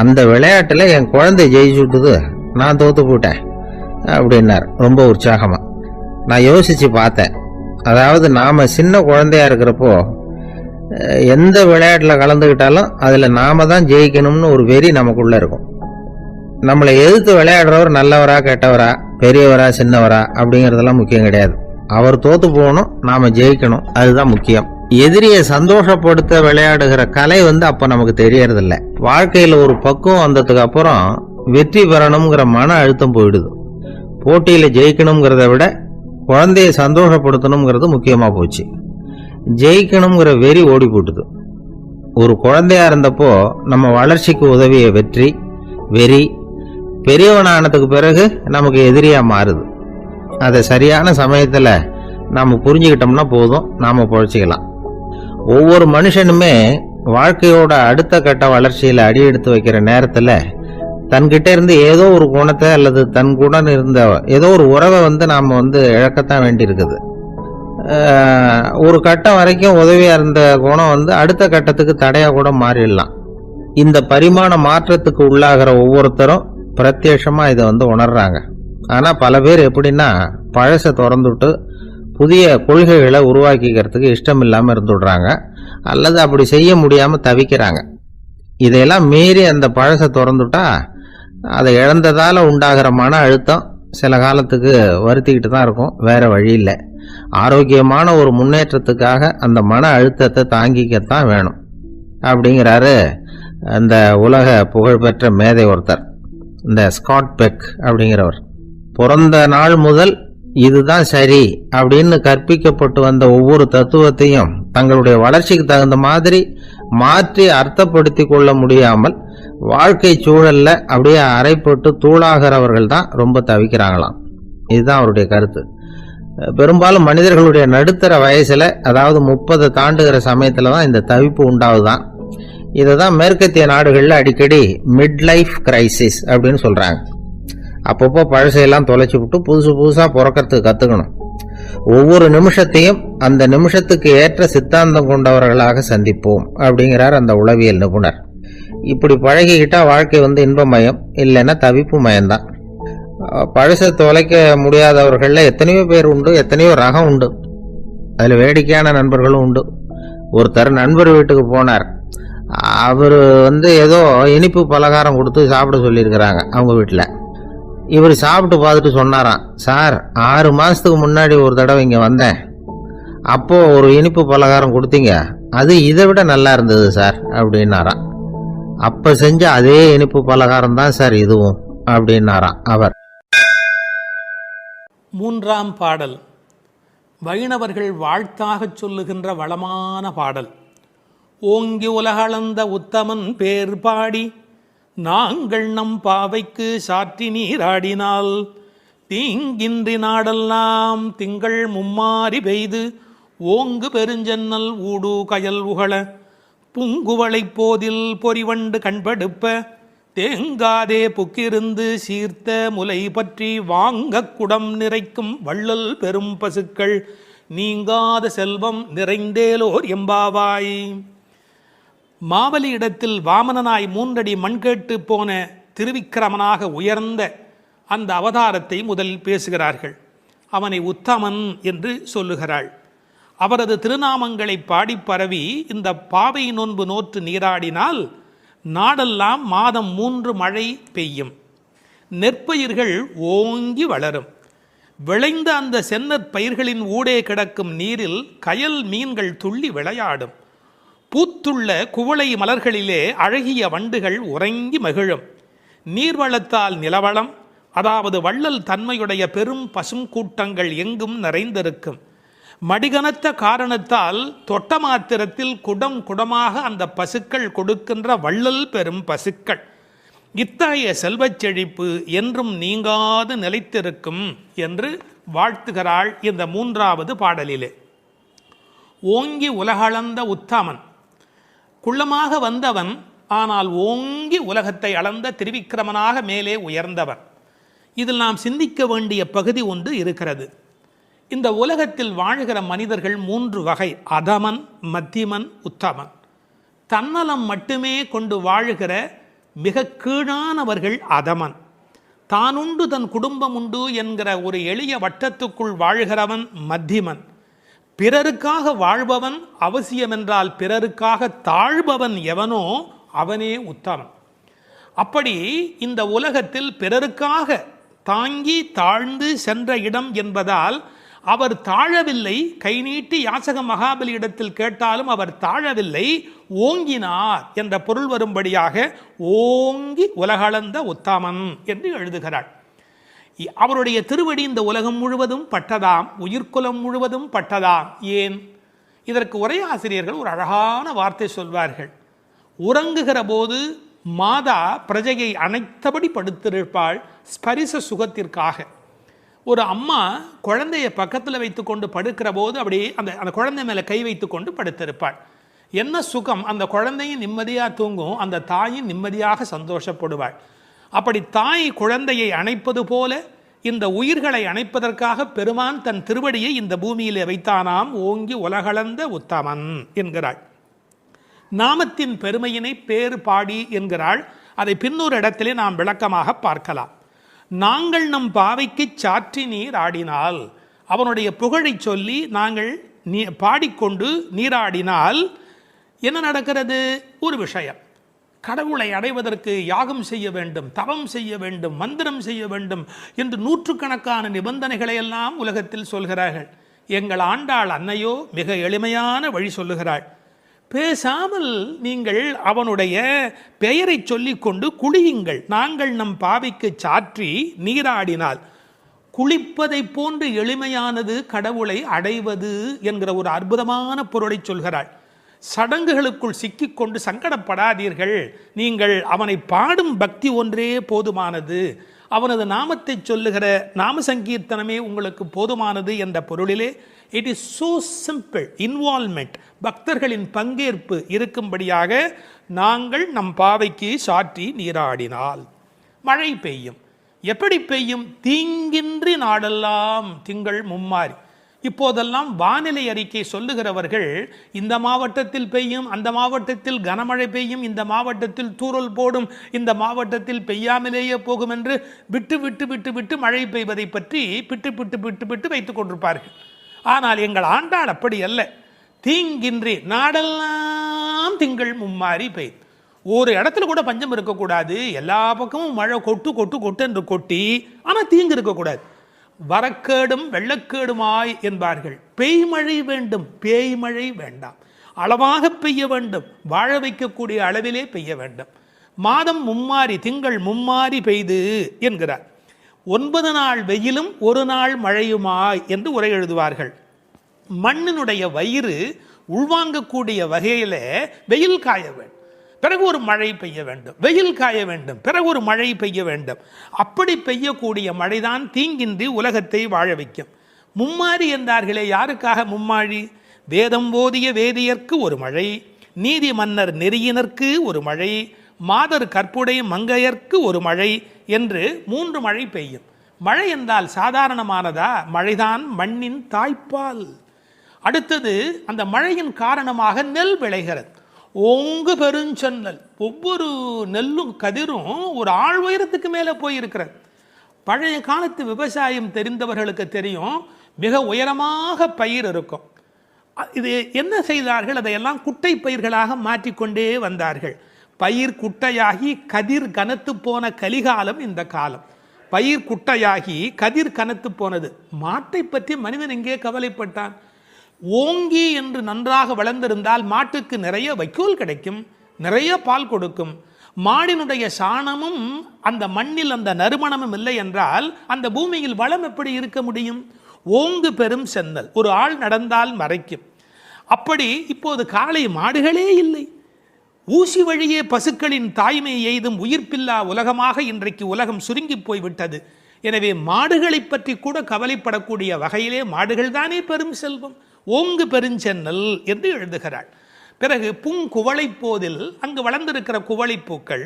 அந்த விளையாட்டில் என் குழந்தை ஜெயிச்சு விட்டுது, நான் தோற்று போட்டேன் அப்படின்னார் ரொம்ப உற்சாகமாக. நான் யோசித்து பார்த்தேன். அதாவது நாம் சின்ன குழந்தையா இருக்கிறப்போ எந்த விளையாட்டில் கலந்துக்கிட்டாலும் அதில் நாம தான் ஜெயிக்கணும்னு ஒரு வெறி நமக்குள்ளே இருக்கும். நம்மளை எதிர்த்து விளையாடுறவர் நல்லவரா கெட்டவரா, பெரியவரா சின்னவரா அப்படிங்கிறதெல்லாம் முக்கியம் கிடையாது. அவர் தோற்று போகணும், நாம் ஜெயிக்கணும், அதுதான் முக்கியம். எதிரியை சந்தோஷப்படுத்த விளையாடுகிற கலை அப்போ நமக்கு தெரியறதில்ல. வாழ்க்கையில் ஒரு பக்குவம் வந்ததுக்கு அப்புறம் வெற்றி பெறணுங்கிற மன அழுத்தம் போயிடுது. போட்டியில் ஜெயிக்கணுங்கிறத விட குழந்தைய சந்தோஷப்படுத்தணுங்கிறது முக்கியமாக போச்சு. ஜெயிக்கணுங்கிற வெறி ஓடி போட்டுது. ஒரு குழந்தையா இருந்தப்போ நம்ம வளர்ச்சிக்கு உதவிய வெறி பெரியவனானதுக்கு பிறகு நமக்கு எதிரியா மாறுது. அதை சரியான சமயத்தில் நாம் புரிஞ்சுக்கிட்டோம்னா போதும், நாம் பொழைச்சிக்கலாம். ஒவ்வொரு மனுஷனுமே வாழ்க்கையோட அடுத்த கட்ட வளர்ச்சியில் அடி எடுத்து வைக்கிற நேரத்தில் தன்கிட்ட இருந்து ஏதோ ஒரு குணத்தை அல்லது தன் குணம் இருந்த ஏதோ ஒரு உறவை நாம் இழக்கத்தான் வேண்டியிருக்குது. ஒரு கட்டம் வரைக்கும் உதவியாக இருந்த குணம் அடுத்த கட்டத்துக்கு தடையாக கூட மாறிடலாம். இந்த பரிமாண மாற்றத்துக்கு உள்ளாகிற ஒவ்வொருத்தரும் பிரத்யட்சமாக இதை உணர்றாங்க. ஆனால் பல பேர் எப்படின்னா பழசை திறந்துவிட்டு புதிய கொள்கைகளை உருவாக்கிக்கிறதுக்கு இஷ்டம் இல்லாமல் இருந்துடுறாங்க, அல்லது அப்படி செய்ய முடியாமல் தவிக்கிறாங்க. இதையெல்லாம் மீறி அந்த பழசை திறந்துட்டா அதை இழந்ததால் உண்டாகிற மன அழுத்தம் சில காலத்துக்கு வருத்திக்கிட்டு தான் இருக்கும், வேற வழி இல்லை. ஆரோக்கியமான ஒரு முன்னேற்றத்துக்காக அந்த மன அழுத்தத்தை தாங்கிக்கத்தான் வேணும் அப்படிங்கிறாரு அந்த உலக புகழ்பெற்ற மேதை ஒருத்தர், இந்த ஸ்காட் பெக் அப்படிங்கிறவர். பிறந்த நாள் முதல் இதுதான் சரி அப்படின்னு கற்பிக்கப்பட்டு வந்த ஒவ்வொரு தத்துவத்தையும் தங்களுடைய வளர்ச்சிக்கு தகுந்த மாதிரி மாற்றி அர்த்தப்படுத்தி கொள்ள முடியாமல் வாழ்க்கை சூழல்ல அப்படியே அரைப்பட்டு தூளாகிறவர்கள் தான் ரொம்ப தவிக்கிறாங்களாம். இதுதான் அவருடைய கருத்து. பெரும்பாலும் மனிதர்களுடைய நடுத்தர வயசுல, அதாவது 30 தாண்டுகிற சமயத்துல தான் இந்த தவிப்பு உண்டாகுதான். இதை தான் மேற்கத்திய நாடுகளில் அடிக்கடி மிட் லைஃப் கிரைசிஸ் அப்படின்னு சொல்றாங்க. அப்பப்போ பழசையெல்லாம் தொலைச்சி விட்டு புதுசா பிறக்கிறதுக்கு கத்துக்கணும். ஒவ்வொரு நிமிஷத்தையும் அந்த நிமிஷத்துக்கு ஏற்ற சித்தாந்தம் கொண்டவர்களாக சந்திப்போம் அப்படிங்கிறார் அந்த உளவியல் நிபுணர். இப்படி பழகிக்கிட்டா வாழ்க்கை இன்பமயம், இல்லைன்னா தவிப்பு மயம்தான். பழசை தொலைக்க முடியாதவர்களில் எத்தனையோ பேர் உண்டு, எத்தனையோ ரகம் உண்டு. அதில் வேடிக்கையான நண்பர்களும் உண்டு. ஒருத்தர் நண்பர் வீட்டுக்கு போனார். அவர் ஏதோ இனிப்பு பலகாரம் கொடுத்து சாப்பிட சொல்லியிருக்கிறாங்க அவங்க வீட்டில். இவர் சாப்பிட்டு பார்த்துட்டு சொன்னாராம், சார் 6 மாதத்துக்கு முன்னாடி ஒரு தடவை இங்கே வந்தேன், அப்போது ஒரு இனிப்பு பலகாரம் கொடுத்தீங்க, அது இதை விட நல்லா இருந்தது சார் அப்படின்னாராம். அப்போ செஞ்ச அதே இனிப்பு பலகாரம் தான் சார் இதுவும் அப்படின்னாராம் அவர். 3ஆம் பாடல் வைணவர்கள் வாழ்த்தாக சொல்லுகின்ற வளமான பாடல். ஓங்கி உலகளந்த உத்தமன் பேர் பாடி நாங்கள் நம் பாவைக்கு சாற்றி நீராடினால் தீங்கின்றி நாடெல்லாம் திங்கள் மும்மாறி பெய்து ஓங்கு பெருஞ்சன்னல் ஊடு கயல் உகள புங்குவளைப் போதில் பொறிவண்டு கண்படுப்ப தேங்காதே புக்கிருந்து சீர்த்த முலை பற்றி வாங்க குடம் நிறைக்கும் வள்ளல் பெரும் பசுக்கள் நீங்காத செல்வம் நிறைந்தேலோர் எம்பாவாய். மாவலி இடத்தில் வாமனனாய் 3 அடி மண் கேட்டு போன திருவிக்கிரமனாக உயர்ந்த அந்த அவதாரத்தை முதலில் பேசுகிறார்கள். அவனை உத்தமன் என்று சொல்லுகிறாள். அவரது திருநாமங்களை பாடி பரவி இந்த பாவை நோன்பு நோற்று நீராடினால் நாடெல்லாம் மாதம் 3 மழை பெய்யும், நெற்பயிர்கள் ஓங்கி வளரும். விளைந்த அந்த சென்னற் பயிர்களின் ஊடே கிடக்கும் நீரில் கயல் மீன்கள் துள்ளி விளையாடும். பூத்துள்ள குவளை மலர்களிலே அழகிய வண்டுகள் உறங்கி மகிழும். நீர்வளத்தால் நிலவளம், அதாவது வள்ளல் தன்மையுடைய பெரும் பசும் கூட்டங்கள் எங்கும் நிறைந்திருக்கும். மடிகனத்த காரணத்தால் தொட்ட மாத்திரத்தில் குடம் குடமாக அந்த பசுக்கள் கொடுக்கின்ற வள்ளல் பெரும் பசுக்கள். இத்தகைய செல்வச் செழிப்பு என்றும் நீங்காது நிலைத்திருக்கும் என்று வாழ்த்துகிறாள் இந்த 3வது பாடலிலே. ஓங்கி உலகளந்த உத்தமன், குள்ளமாக வந்தவன், ஆனால் ஓங்கி உலகத்தை அளந்த திரிவிக்கிரமனாக மேலே உயர்ந்தவன். இதில் நாம் சிந்திக்க வேண்டிய பகுதி ஒன்று இருக்கிறது. இந்த உலகத்தில் வாழ்கிற மனிதர்கள் 3 வகை: அதமன், மத்தியமன், உத்தமன். தன்னலம் மட்டுமே கொண்டு வாழ்கிற மிக கீழானவர்கள் அதமன். தானுண்டு தன் குடும்பம் உண்டு என்கிற ஒரு எளிய வட்டத்துக்குள் வாழ்கிறவன் மத்தியமன். பிறருக்காக வாழ்பவன், அவசியமென்றால் பிறருக்காக தாழ்பவன் எவனோ அவனே உத்தமன். அப்படி இந்த உலகத்தில் பிறருக்காக தாங்கி தாழ்ந்து சென்ற இடம் என்பதால் அவர் தாழவில்லை. கை நீட்டி யாசக மகாபலி இடத்தில் கேட்டாலும் அவர் தாழவில்லை, ஓங்கினார் என்ற பொருள் வரும்படியாக ஓங்கி உலகளந்த உத்தமன் என்று எழுதுகிறார். அவருடைய திருவடி இந்த உலகம் முழுவதும் பட்டதாம், உயிர்குலம் முழுவதும் பட்டதாம். ஏன்? இதற்கு உரையாசிரியர்கள் ஒரு அழகான வார்த்தை சொல்வார்கள். உறங்குகிற போது மாதா பிரஜையை அணைத்தபடி படுத்திருப்பாள் ஸ்பரிச சுகத்திற்காக. ஒரு அம்மா குழந்தைய பக்கத்தில் வைத்து கொண்டு படுக்கிற போது அப்படியே அந்த குழந்தை மேலே கை வைத்து கொண்டு படுத்திருப்பாள். என்ன சுகம்! அந்த குழந்தையும் நிம்மதியாக தூங்கும், அந்த தாயும் நிம்மதியாக சந்தோஷப்படுவாள். அப்படி தாய் குழந்தையை அணைப்பது போல இந்த உயிர்களை அணைப்பதற்காக பெருமான் தன் திருவடியை இந்த பூமியிலே வைத்தானாம். ஓங்கி உலகளந்த உத்தமன் என்கிறாள். நாமத்தின் பெருமையினை பேறு பாடி என்கிறாள். அதை பின்னொரு இடத்திலே நாம் விளக்கமாக பார்க்கலாம். நாங்கள் நம் பாவைக்கு சாற்றி நீர் ஆடினால், அவனுடைய புகழை சொல்லி நாங்கள் பாடிக்கொண்டு நீராடினால் என்ன நடக்கிறது? ஒரு விஷயம். கடவுளை அடைவதற்கு யாகம் செய்ய வேண்டும், தவம் செய்ய வேண்டும், மந்திரம் செய்ய வேண்டும் என்று 100கணக்கான நிபந்தனைகளை எல்லாம் உலகத்தில் சொல்கிறார்கள். எங்கள் ஆண்டாள் அன்னையோ மிக எளிமையான வழி சொல்லுகிறாள். பேசாமல் நீங்கள் அவனுடைய பெயரை சொல்லிக்கொண்டு குளியுங்கள். நாங்கள் நம் பாவிக்கு சாற்றி நீராடினால். குளிப்பதை போன்று எளிமையானது கடவுளை அடைவது என்கிற ஒரு அற்புதமான பொருளை சொல்கிறாள். சடங்குகளுக்குள் சிக்கிக்கொண்டு சங்கடப்படாதீர்கள். நீங்கள் அவனை பாடும் பக்தி ஒன்றே போதுமானது, அவனது நாமத்தை சொல்லுகிற நாம சங்கீர்த்தனமே உங்களுக்கு போதுமானது என்ற பொருளிலே it is so simple. Involvement, பக்தர்களின் பங்கேற்பு இருக்கும்படியாக நாங்கள் நம் பாவைக்கு சாற்றி நீராடினால் மழை பெய்யும். எப்படி பெய்யும்? தீங்கின்றி நாடெல்லாம் திங்கள் மும்மாறி. இப்போதெல்லாம் வானிலை அறிக்கை சொல்லுகிறவர்கள் இந்த மாவட்டத்தில் பெய்யும், அந்த மாவட்டத்தில் கனமழை பெய்யும், இந்த மாவட்டத்தில் தூறல் போடும், இந்த மாவட்டத்தில் பெய்யாமலேயே போகும் என்று விட்டு விட்டு விட்டு விட்டு மழை பெய்வதை பற்றி பிட்டு பிட்டு பிட்டு பிட்டு வைத்துக் கொண்டிருப்பார்கள். ஆனால் எங்கள் ஆண்டாள் அப்படி அல்ல. தீங்கின்றி நாடெல்லாம் திங்கள் மும்மாறி பெய்யும். ஒரு இடத்துல கூட பஞ்சம் இருக்கக்கூடாது. எல்லா பக்கமும் மழை கொட்டு கொட்டு கொட்டு என்று கொட்டி, ஆனால் தீங்கு இருக்கக்கூடாது. வரக்கேடும் வெள்ளக்கேடுமாய் என்பார்கள். பெய்மழை வேண்டும், பேய்மழை வேண்டாம். அளவாக பெய்ய வேண்டும், வாழ வைக்கக்கூடிய அளவிலே பெய்ய வேண்டும். மாதம் மும்மாறி, திங்கள் மும்மாறி பெய்து என்கிறார். 9 நாள் வெயிலும் 1 நாள் மழையுமாய் என்று உரை எழுதுவார்கள். மண்ணினுடைய வயிறு உள்வாங்கக்கூடிய வகையில் வெயில் காய வேண்டும், பிறகு ஒரு மழை பெய்ய வேண்டும், வெயில் காய வேண்டும், பிறகு ஒரு மழை பெய்ய வேண்டும். அப்படி பெய்யக்கூடிய மழைதான் தீங்கின்றி உலகத்தை வாழ வைக்கும். மும்மாறி என்றார்களே, யாருக்காக மும்மாழி? வேதம் ஓதிய வேதியர்க்கு ஒரு மழை, நீதி மன்னர் நெறியினர்க்கு ஒரு மழை, மாதர் கற்புடை மங்கையர்க்கு ஒரு மழை என்று 3 மழை பெய்யும். மழை என்றால் சாதாரணமானதா? மழைதான் மண்ணின் தாய்ப்பால். அடுத்தது, அந்த மழையின் காரணமாக நெல் விளைகிறது. ஓங்கு பெருஞ்சென்னல். ஒவ்வொரு நெல்லும் கதிரும் ஒரு ஆள் உயரத்துக்கு மேலே போயிருக்கிறது. பழைய காலத்து விவசாயம் தெரிந்தவர்களுக்கு தெரியும், மிக உயரமாக பயிர் இருக்கும். இது என்ன செய்தார்கள்? அதையெல்லாம் குட்டை பயிர்களாக மாற்றிக்கொண்டே வந்தார்கள். பயிர் குட்டையாகி கதிர் கனத்து போன கலிகாலம் இந்த காலம். பயிர் குட்டையாகி கதிர் கனத்து போனது. மாட்டை பற்றி மனிதன் எங்கே கவலைப்பட்டான்? ஓங்கி என்று நன்றாக வளர்ந்திருந்தால் மாட்டுக்கு நிறைய வைக்கோல் கிடைக்கும், நிறைய பால் கொடுக்கும். மாடினுடைய சாணமும் அந்த மண்ணில் அந்த நறுமணமும் இல்லை என்றால் அந்த பூமியில் வளம் எப்படி இருக்க முடியும்? ஓங்கு பெரும் சென்னல், ஒரு ஆள் நடந்தால் மறைக்கும். அப்படி இப்போது காளை மாடுகளே இல்லை. ஊசி வழியே பசுக்களின் தாய்மை எய்தும் உயிர்ப்பில்லா உலகமாக இன்றைக்கு உலகம் சுருங்கி போய்விட்டது. எனவே மாடுகளை பற்றி கூட கவலைப்படக்கூடிய வகையிலே மாடுகள் தானே பெரும் செல்வம். ஓங்கு பெருஞ்சென்னல் என்று எழுதுகிறாள். பிறகு பூங்குவளை போதில் அங்கு வளர்ந்திருக்கிற குவளை பூக்கள்,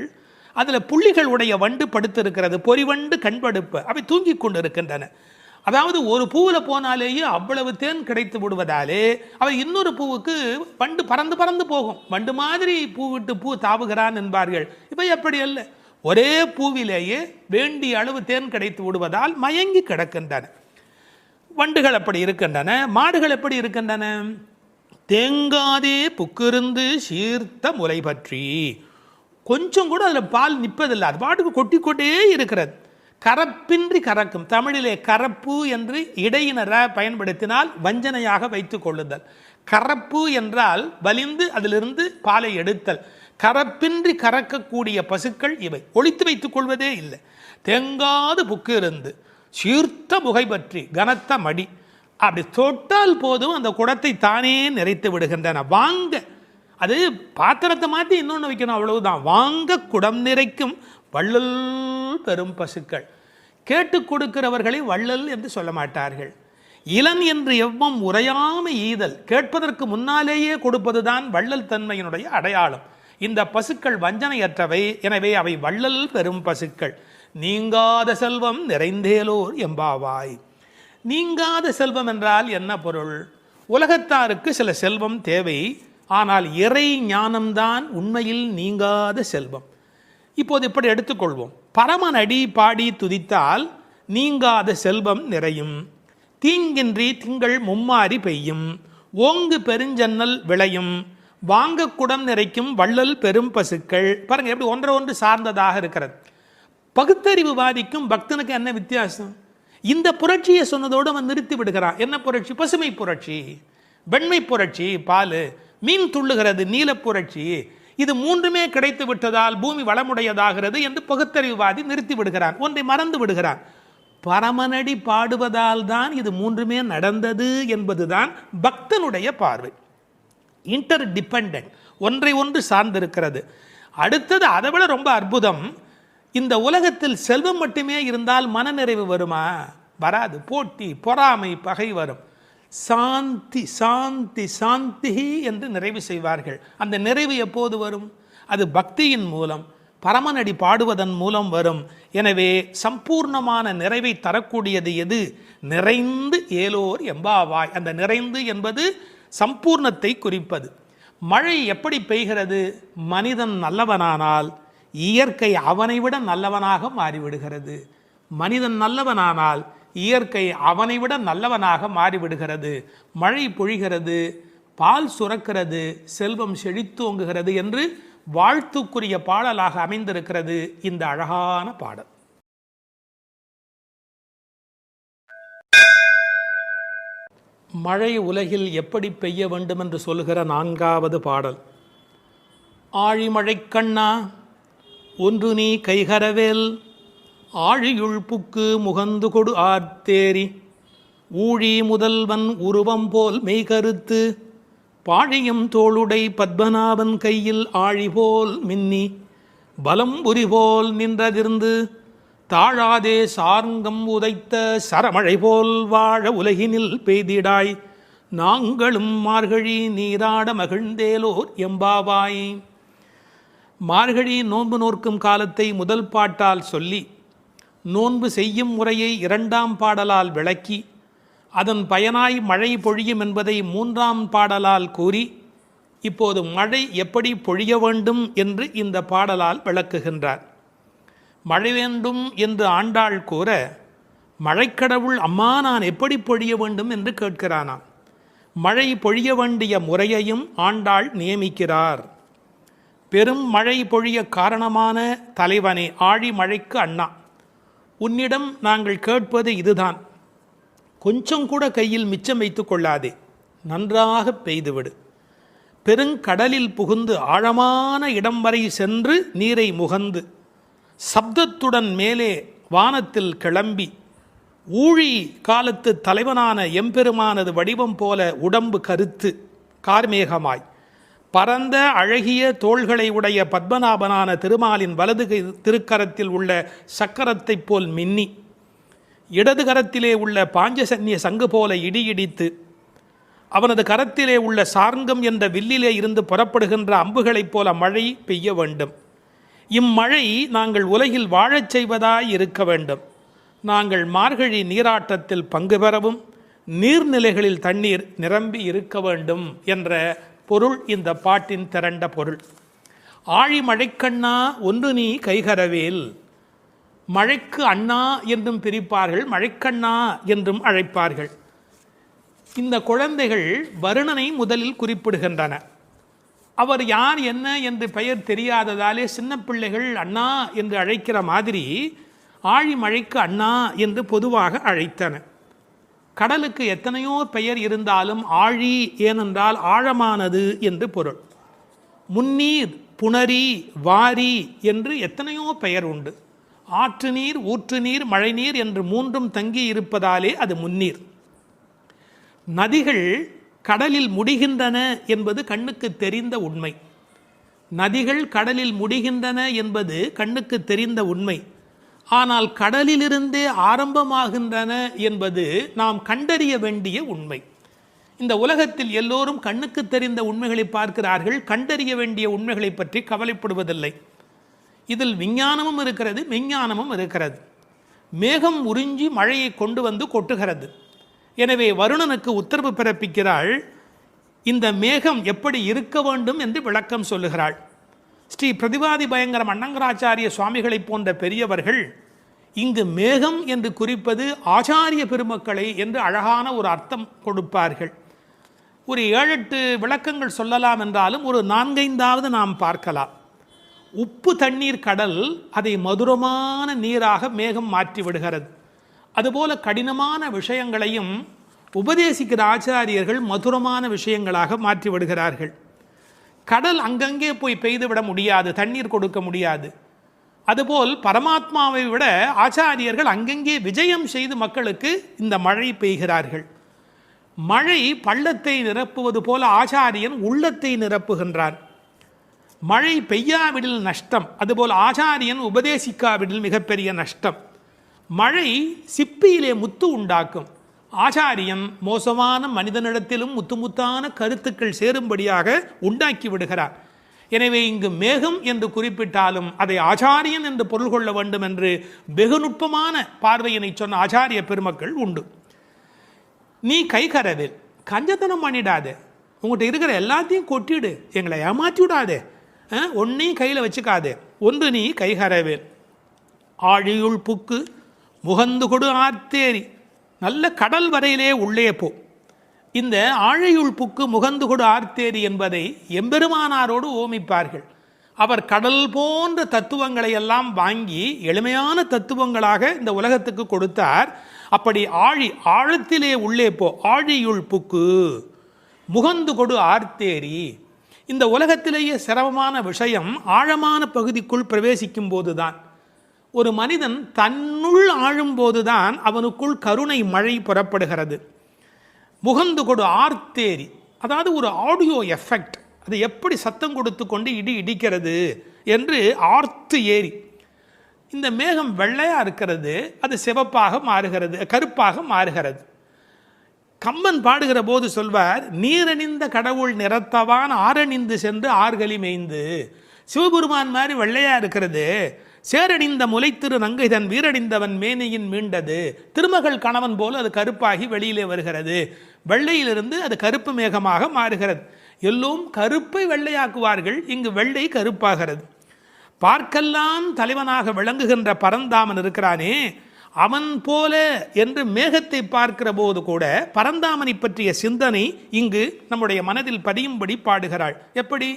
அதில் புள்ளிகள் உடைய வண்டு படுத்திருக்கிறது, பொறிவண்டு கண்படுப்பு, அவை தூங்கி கொண்டு இருக்கின்றன. அதாவது ஒரு பூவில் போனாலேயே அவ்வளவு தேன் கிடைத்து விடுவதாலே அவை இன்னொரு பூவுக்கு வண்டு பறந்து பறந்து போகும். வண்டு மாதிரி பூ விட்டு பூ தாவுகிறான் என்பார்கள். இவை எப்படி அல்ல, ஒரே பூவிலேயே வேண்டிய அளவு தேன் கிடைத்து விடுவதால் மயங்கி கிடக்கின்றன. வண்டுகள் அப்படி இருக்கின்றன. மாடுகள் எப்படி இருக்கின்றன? தேங்காதே புக்கிருந்து சீர்த்த முலை பற்றி, கொஞ்சம் கூட அதில் பால் நிற்பதில்லை, அது பாட்டுக்கு கொட்டி கொண்டே இருக்கிறது. கரப்பின்றி கறக்கும். தமிழிலே கரப்பு என்று இடையினர பயன்படுத்தினால் வஞ்சனையாக வைத்துக் கொள்ளுதல். கரப்பு என்றால் வலிந்து அதிலிருந்து பாலை எடுத்தல். கரப்பின்றி கறக்கக்கூடிய பசுக்கள் இவை. ஒழித்து வைத்துக் கொள்வதே இல்லை. தேங்காது புக்கு இருந்து சீர்த்த முகை பற்றி, கனத்த மடி, அப்படி தொட்டால் போதும் அந்த குடத்தை தானே நிறைத்து விடுகின்றன. வாங்க, அது பாத்திரத்தை மாற்றி இன்னொன்று வைக்கணும், அவ்வளவுதான். வாங்க குடம் நிறைக்கும் வள்ளல் பெரும் பசுக்கள். கேட்டு கொடுக்கிறவர்களை வள்ளல் என்று சொல்ல மாட்டார்கள். இளன் என்று எவ்வம் உரையாமை ஈதல், கேட்பதற்கு முன்னாலேயே கொடுப்பதுதான் வள்ளல் தன்மையினுடைய அடையாளம். இந்த பசுக்கள் வஞ்சனையற்றவை, எனவே அவை வள்ளல் பெரும் பசுக்கள். நீங்காத செல்வம் நிறைந்தேலோர் எம்பாவாய். நீங்காத செல்வம் என்றால் என்ன பொருள்? உலகத்தாருக்கு சில செல்வம் தேவை, ஆனால் இறை ஞானம்தான் உண்மையில் நீங்காத செல்வம். இப்போது இப்படி எடுத்துக்கொள்வோம். பரமனடி பாடி துதித்தால் நீங்காத செல்வம் நிறையும். தீங்கின்றி திங்கள் மும்மாறி பெய்யும். ஓங்கு பெருஞ்சன்னல் விளையும். வாங்க குடம் நிறைக்கும் வள்ளல் பெரும் பசுக்கள். பாருங்க எப்படி ஒன்றை ஒன்று சார்ந்ததாக இருக்கிறது. பகுத்தறிவுவாதிக்கும் பக்தனுக்கு என்ன வித்தியாசம்? இந்த புரட்சியை சொன்னதோடு அவன் நிறுத்தி விடுகிறான். என்ன புரட்சி? பசுமை புரட்சி, வெண்மை புரட்சி, பால், மீன் துள்ளுகிறது, நீல புரட்சி. இது மூன்றுமே கிடைத்து விட்டதால் பூமி வளமுடையதாகிறது என்று பகுத்தறிவுவாதி நிறுத்தி விடுகிறான். ஒன்றை மறந்து விடுகிறான். பரமனடி பாடுவதால் தான் இது மூன்றுமே நடந்தது என்பதுதான் பக்தனுடைய பார்வை. இன்டர் டிபெண்டன்ட், ஒன்றை ஒன்று சார்ந்திருக்கிறது. அடுத்தது அதை விட ரொம்ப அற்புதம். இந்த உலகத்தில் செல்வம் மட்டுமே இருந்தால் மனநிறைவு வருமா? வராது. போட்டி, பொறாமை, பகை வரும். சாந்தி சாந்தி சாந்தி என்று நிறைவு செய்வார்கள். அந்த நிறைவு எப்போது வரும்? அது பக்தியின் மூலம், பரமனடி பாடுவதன் மூலம் வரும். எனவே சம்பூர்ணமான நிறைவை தரக்கூடியது எது? நிறைந்து ஏலோர் எம்பாவாய். அந்த நிறைந்து என்பது சம்பூர்ணத்தை குறிப்பது. மழை எப்படி பெய்கிறது? மனிதன் நல்லவனானால் இயற்கை அவனை விட நல்லவனாக மாறிவிடுகிறது. மனிதன் நல்லவனானால் இயற்கை அவனை விட நல்லவனாக மாறிவிடுகிறது. மழை பொழிகிறது, பால் சுரக்கிறது, செல்வம் செழித்தோங்குகிறது என்று வாழ்த்துக்குரிய பாடலாக அமைந்திருக்கிறது இந்த அழகான பாடல். மழை உலகில் எப்படி பெய்ய வேண்டும் என்று சொல்லுகிற 4வது பாடல். ஆழிமழை கண்ணா ஒன்று நீ கைகரவேல், ஆழியுள் புக்கு முகந்து கொடு ஆர்த்தேரி, ஊழி முதல்வன் உருவம் போல் மெய்கருத்து, பாழியும் தோளுடை பத்மநாபன் கையில் ஆழி போல் மின்னி, பலம் புரி போல் நின்றதிர்ந்து, தாழாதே சார்ங்கம் உதைத்த சரமழை போல் வாழ உலகினில் பெய்திடாய், நாங்களும் மார்கழி நீராட மகிழ்ந்தேலோர் எம்பாவாய். மார்கழி நோன்பு நோர்க்கும் காலத்தை முதல் பாட்டால் சொல்லி, நோன்பு செய்யும் முறையை 2ஆம் பாடலால் விளக்கி, அதன் பயனாய் மழை பொழியும் என்பதை 3ஆம் பாடலால் கூறி, இப்போது மழை எப்படி பொழிய வேண்டும் என்று இந்த பாடலால் விளக்குகின்றார். மழை வேண்டும் என்று ஆண்டாள் கூற, மழைக்கடவுள் அம்மா நான் எப்படி பொழிய வேண்டும் என்று கேட்கிறானாம். மழை பொழிய வேண்டிய முறையையும் ஆண்டாள் நியமிக்கிறார். பெரும் மழை பொழிய காரணமான தலைவனே, ஆழி மழைக்கு அண்ணா, உன்னிடம் நாங்கள் கேட்பது இதுதான். கொஞ்சம் கூட கையில் மிச்சம் வைத்து கொள்ளாதே, நன்றாக பெய்துவிடு. பெருங்கடலில் புகுந்து ஆழமான இடம் வரை சென்று நீரை முகந்து, சப்தத்துடன் மேலே வானத்தில் கிளம்பி, ஊழி காலத்து தலைவனான எம்பெருமானது வடிவம் போல உடம்பு கருத்து கார்மேகமாய், பரந்த அழகிய தோள்களை உடைய பத்மநாபனான திருமாலின் வலது திருக்கரத்தில் உள்ள சக்கரத்தைப் போல் மின்னி, இடது கரத்திலே உள்ள பாஞ்சசன்ய சங்கு போல இடியிடித்து, அவனது கரத்திலே உள்ள சார்ங்கம் என்ற வில்லிலே இருந்து புறப்படுகின்ற அம்புகளைப் போல மழை பெய்ய வேண்டும். இம்மழை நாங்கள் உலகில் வாழச் செய்வதாய் இருக்க வேண்டும். நாங்கள் மார்கழி நீராட்டத்தில் பங்கு பெறவும் நீர்நிலைகளில் தண்ணீர் நிரம்பி இருக்க வேண்டும் என்ற பொருள் இந்த பாட்டின் திரண்ட பொருள். ஆழி மழைக்கண்ணா ஒன்று நீ கைகரவேல். மழைக்கு அண்ணா என்றும் பிரிப்பார்கள், மழைக்கண்ணா என்றும் அழைப்பார்கள். இந்த குழந்தைகள் வருணனை முதலில் குறிப்பிடுகின்றன. அவர் யார் என்ன என்று பெயர் தெரியாததாலே சின்ன பிள்ளைகள் அண்ணா என்று அழைக்கிற மாதிரி ஆழி மழைக்கு அண்ணா என்று பொதுவாக அழைத்தன. கடலுக்கு எத்தனையோ பெயர் இருந்தாலும் ஆழி ஏனென்றால் ஆழமானது என்று பொருள். முன்னீர், புணரி, வாரி என்று எத்தனையோ பெயர் உண்டு. ஆற்று நீர், ஊற்று நீர், மழைநீர் என்று மூன்றும் தங்கி இருப்பதாலே அது முன்னீர். நதிகள் கடலில் முடிகின்றன என்பது கண்ணுக்கு தெரிந்த உண்மை. நதிகள் கடலில் முடிகின்றன என்பது கண்ணுக்கு தெரிந்த உண்மை. ஆனால் கடலிலிருந்தே ஆரம்பமாகின்றன என்பது நாம் கண்டறிய வேண்டிய உண்மை. இந்த உலகத்தில் எல்லோரும் கண்ணுக்கு தெரிந்த உண்மைகளை பார்க்கிறார்கள், கண்டறிய வேண்டிய உண்மைகளை பற்றி கவலைப்படுவதில்லை. இதில் விஞ்ஞானமும் இருக்கிறது, மெஞ்ஞானமும் இருக்கிறது. மேகம் உறிஞ்சி மழையை கொண்டு வந்து கொட்டுகிறது. எனவே வருணனுக்கு உத்தரவு பிறப்பிக்கிறாள். இந்த மேகம் எப்படி இருக்க வேண்டும் என்று விளக்கம் சொல்லுகிறாள். ஸ்ரீ பிரதிவாதி பயங்கரம் அண்ணங்கராச்சாரிய சுவாமிகளை போன்ற பெரியவர்கள் இங்கு மேகம் என்று குறிப்பது ஆச்சாரிய பெருமக்களை என்று அழகான ஒரு அர்த்தம் கொடுப்பார்கள். ஒரு 7-8 விளக்கங்கள் சொல்லலாம் என்றாலும் ஒரு 4-5 நாம் பார்க்கலாம். உப்பு தண்ணீர் கடல் அதை மதுரமான நீராக மேகம் மாற்றி விடுகிறது. அதுபோல கடினமான விஷயங்களையும் உபதேசிக்கிற ஆச்சாரியர்கள் மதுரமான விஷயங்களாக மாற்றி விடுகிறார்கள். கடல் அங்கங்கே போய் பெய்துவிட முடியாது, தண்ணீர் கொடுக்க முடியாது. அதுபோல் பரமாத்மாவை விட ஆச்சாரியர்கள் அங்கங்கே விஜயம் செய்து மக்களுக்கு இந்த மழை பெய்கிறார்கள். மழை பள்ளத்தை நிரப்புவது போல ஆச்சாரியன் உள்ளத்தை நிரப்புகின்றான். மழை பெய்யாவிடில் நஷ்டம், அதுபோல் ஆச்சாரியன் உபதேசிக்காவிடில் மிகப்பெரிய நஷ்டம். மழை சிப்பியிலே முத்து உண்டாக்கும். ஆச்சாரியன் மோசமான மனிதனிடத்திலும் முத்துமுத்தான கருத்துக்கள் சேரும்படியாக உண்டாக்கி விடுகிறார். எனவே இங்கு மேகம் என்று குறிப்பிட்டாலும் அதை ஆச்சாரியன் என்று பொருள் கொள்ள வேண்டும் என்று வெகு நுட்பமான பார்வையினை சொன்ன ஆச்சாரிய பெருமக்கள் உண்டு. நீ கை கரவேல், கஞ்சத்தனம் பண்ணிடாதே, உங்கள்கிட்ட இருக்கிற எல்லாத்தையும் கொட்டிடு, எங்களை ஏமாற்றி விடாதே, ஒன்றையும் கையில் வச்சுக்காதே. ஒன்று நீ கைகரவேல். ஆழியுள் புக்கு முகந்து கொடு ஆர்த்தேரி. நல்ல கடல் வரையிலே உள்ளே போ. இந்த ஆழியுள் புக்கு முகந்து கொடு ஆர்த்தேரி என்பதை எம்பெருமானாரோடு ஓமிப்பார்கள். அவர் கடல் போன்ற தத்துவங்களை எல்லாம் வாங்கி எளிமையான தத்துவங்களாக இந்த உலகத்துக்கு கொடுத்தார். அப்படி ஆழத்திலே உள்ளே போ. ஆழியுள் புக்கு முகந்து கொடு ஆர்த்தேரி. இந்த உலகத்திலேயே சிரமமான விஷயம் ஆழமான பகுதிக்குள் பிரவேசிக்கும் போதுதான். ஒரு மனிதன் தன்னுள் ஆழும்போதுதான் அவனுக்குள் கருணை மழை புறப்படுகிறது. முகந்து கொடு ஆர்த்தேரி, அதாவது ஒரு ஆடியோ எஃபெக்ட். அது எப்படி சத்தம் கொடுத்து கொண்டு இடிக்கிறது என்று ஆர்த்து ஏரி. இந்த மேகம் வெள்ளையாக இருக்கிறது, அது சிவப்பாக மாறுகிறது, கருப்பாக மாறுகிறது. கம்பன் பாடுகிற போது சொல்வார், நீரணிந்த கடவுள் நிறத்தவான் ஆரணிந்து சென்று ஆர்கலி மேய்ந்து. சிவபெருமான் மாதிரி வெள்ளையா இருக்கிறது, சேரணிந்த முலைத்திரு நங்கைதன் வீரணிந்தவன் மேனையின் மீண்டது. திருமகள் கணவன் போல அது கருப்பாகி வெளியிலே வருகிறது. வெள்ளையிலிருந்து அது கருப்பு மேகமாக மாறுகிறது. எல்லோரும் கருப்பை வெள்ளையாக்குவார்கள், இங்கு வெள்ளை கருப்பாகிறது. பார்க்கெல்லாம் தலைவனாக விளங்குகின்ற பரந்தாமன் இருக்கிறானே, அவன் போல என்று மேகத்தை பார்க்கிற போது கூட பரந்தாமனை பற்றிய சிந்தனை இங்கு நம்முடைய மனதில் பதியும்படி பாடுகிறாள். எப்படி?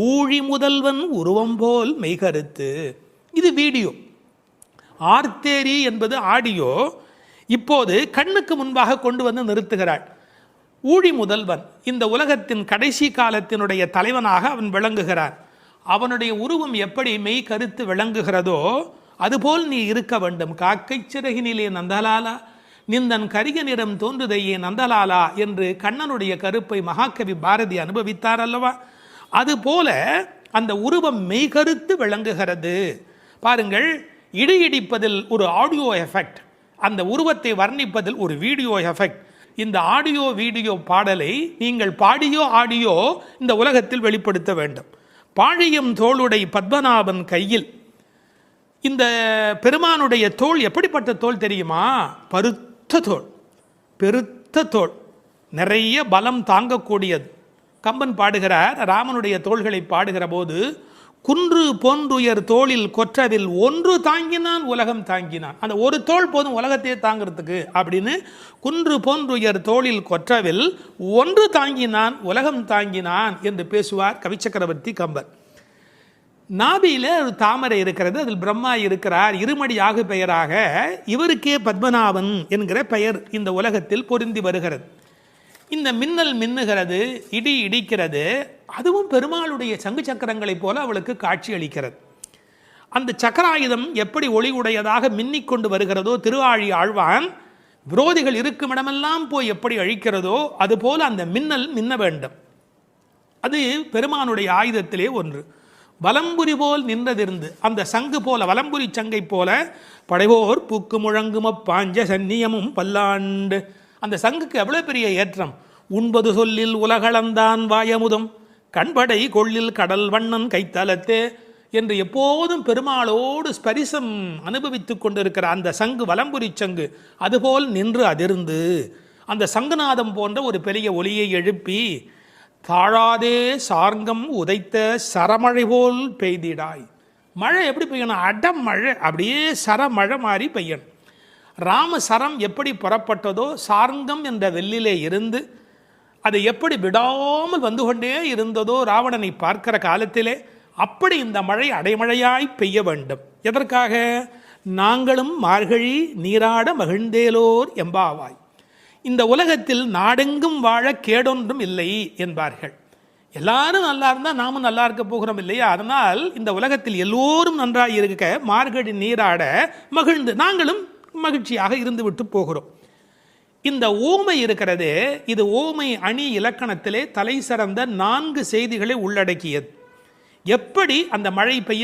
ஊழி முதல்வன் உருவம் போல் மெய்கருத்து. இது வீடியோ. ஆர்த்தேரி என்பது ஆடியோ. இப்போது கண்ணுக்கு முன்பாக கொண்டு வந்து நிறுத்துகிறாள். ஊழி முதல்வன், இந்த உலகத்தின் கடைசி காலத்தினுடைய தலைவனாக அவன் விளங்குகிறான். அவனுடைய உருவம் எப்படி மெய் கருத்து விளங்குகிறதோ அதுபோல் நீ இருக்க வேண்டும். காக்கை சிறகினிலே நந்தலாலா நிந்தன் கரிய நிறம் தோன்றுதையே நந்தலாலா என்று கண்ணனுடைய கருப்பை மகாகவி பாரதி அனுபவித்தார் அல்லவா? அதுபோல அந்த உருவம் மெய்கருத்து விளங்குகிறது. பாருங்கள், இடிப்பதில் ஒரு ஆடியோ எஃபெக்ட், அந்த உருவத்தை வர்ணிப்பதில் ஒரு வீடியோ எஃபெக்ட். இந்த ஆடியோ வீடியோ பாடலை நீங்கள் பாடியோ ஆடியோ இந்த உலகத்தில் வெளிப்படுத்த வேண்டும். பாழியம் தோளுடை பத்மநாபன் கையில். இந்த பெருமானுடைய தோள் எப்படிப்பட்ட தோள் தெரியுமா? பருத்த தோள், பெருத்த தோள், நிறைய பலம் தாங்கக்கூடியது. கம்பன் பாடுகிறார், ராமனுடைய தோள்களை பாடுகிற போது, குன்று போன்றுயர் தோளில் கொற்றதில் ஒன்று தாங்கினான் உலகம் தாங்கினான். அந்த ஒரு தோள் போதும் உலகத்தையே தாங்கிறதுக்கு அப்படின்னு, குன்று போன்றுயர் தோளில் கொற்றவில் ஒன்று தாங்கினான் உலகம் தாங்கினான் என்று பேசுவார் கவிச்சக்கரவர்த்தி கம்பர். நாபியில ஒரு தாமரை இருக்கிறது, அதில் பிரம்மா இருக்கிறார், இருமடி ஆகு பெயராக இவருக்கே பத்மநாபன் என்கிற பெயர் இந்த உலகத்தில் பொருந்தி வருகிறது. இந்த மின்னல் மின்னுகிறது, இடி இடிக்கிறது, அதுவும் பெருமாளுடைய சங்கு சக்கரங்களைப் போல அவளுக்கு காட்சி அளிக்கிறது. அந்த சக்கராயுதம் எப்படி ஒளி உடையதாக மின்னிக்கொண்டு வருகிறதோ, திருவாழி ஆழ்வான் விரோதிகள் இருக்கும் இடமெல்லாம் போய் எப்படி அழிக்கிறதோ அதுபோல அந்த மின்னல் மின்ன வேண்டும். அது பெருமானுடைய ஆயுதத்திலே ஒன்று. வலம்புரி போல் நின்றதிருந்து அந்த சங்கு போல, வலம்புரி சங்கை போல, படைவோர் பூக்கு முழங்கும பாஞ்ச சன்னியமும் பல்லாண்டு. அந்த சங்குக்கு எவ்வளோ பெரிய ஏற்றம்! உண்பது சொல்லில் உலகளந்தான் வாயமுதும் கண்படை கொள்ளில் கடல் வண்ணன் கைத்தலத்தே என்று எப்போதும் பெருமாளோடு ஸ்பரிசம் அனுபவித்துக் கொண்டிருக்கிற அந்த சங்கு, வலம்புரி சங்கு, அதுபோல் நின்று அதிர்ந்து அந்த சங்குநாதம் போன்ற ஒரு பெரிய ஒலியை எழுப்பி, தாழாதே சார்ங்கம் உதைத்த சரமழை போல் பெய்திடாய். மழை எப்படி பெய்யணும்? அடம் மழை, அப்படியே சரமழை மாதிரி பெய்யணும். ராமசரம் எப்படி புறப்பட்டதோ, சார்ங்கம் என்ற வெள்ளிலே இருந்து அது எப்படி விடாமல் வந்து கொண்டே இருந்ததோ ராவணனை பார்க்கிற காலத்திலே, அப்படி இந்த மழை அடைமழையாய் பெய்ய வேண்டும். எதற்காக? நாங்களும் மார்கழி நீராட மகிழ்ந்தேலோர் எம்பாவாய். இந்த உலகத்தில் நாடெங்கும் வாழ கேடொன்றும் இல்லை என்பார்கள். எல்லாரும் நல்லா இருந்தால் நாமும் நல்லா இருக்க போகிறோம் இல்லையா? அதனால் இந்த உலகத்தில் எல்லோரும் நன்றாக இருக்க மார்கழி நீராட மகிழ்ந்து நாங்களும் மகிழ்ச்சியாக இருந்து விட்டு போகிறோம். இந்த ஓமை இருக்கிறது, இது ஓமை அணி இலக்கணத்திலே தலை சிறந்த 4 செய்திகளை உள்ளடக்கியது. எப்படி அந்த மழை பெய்ய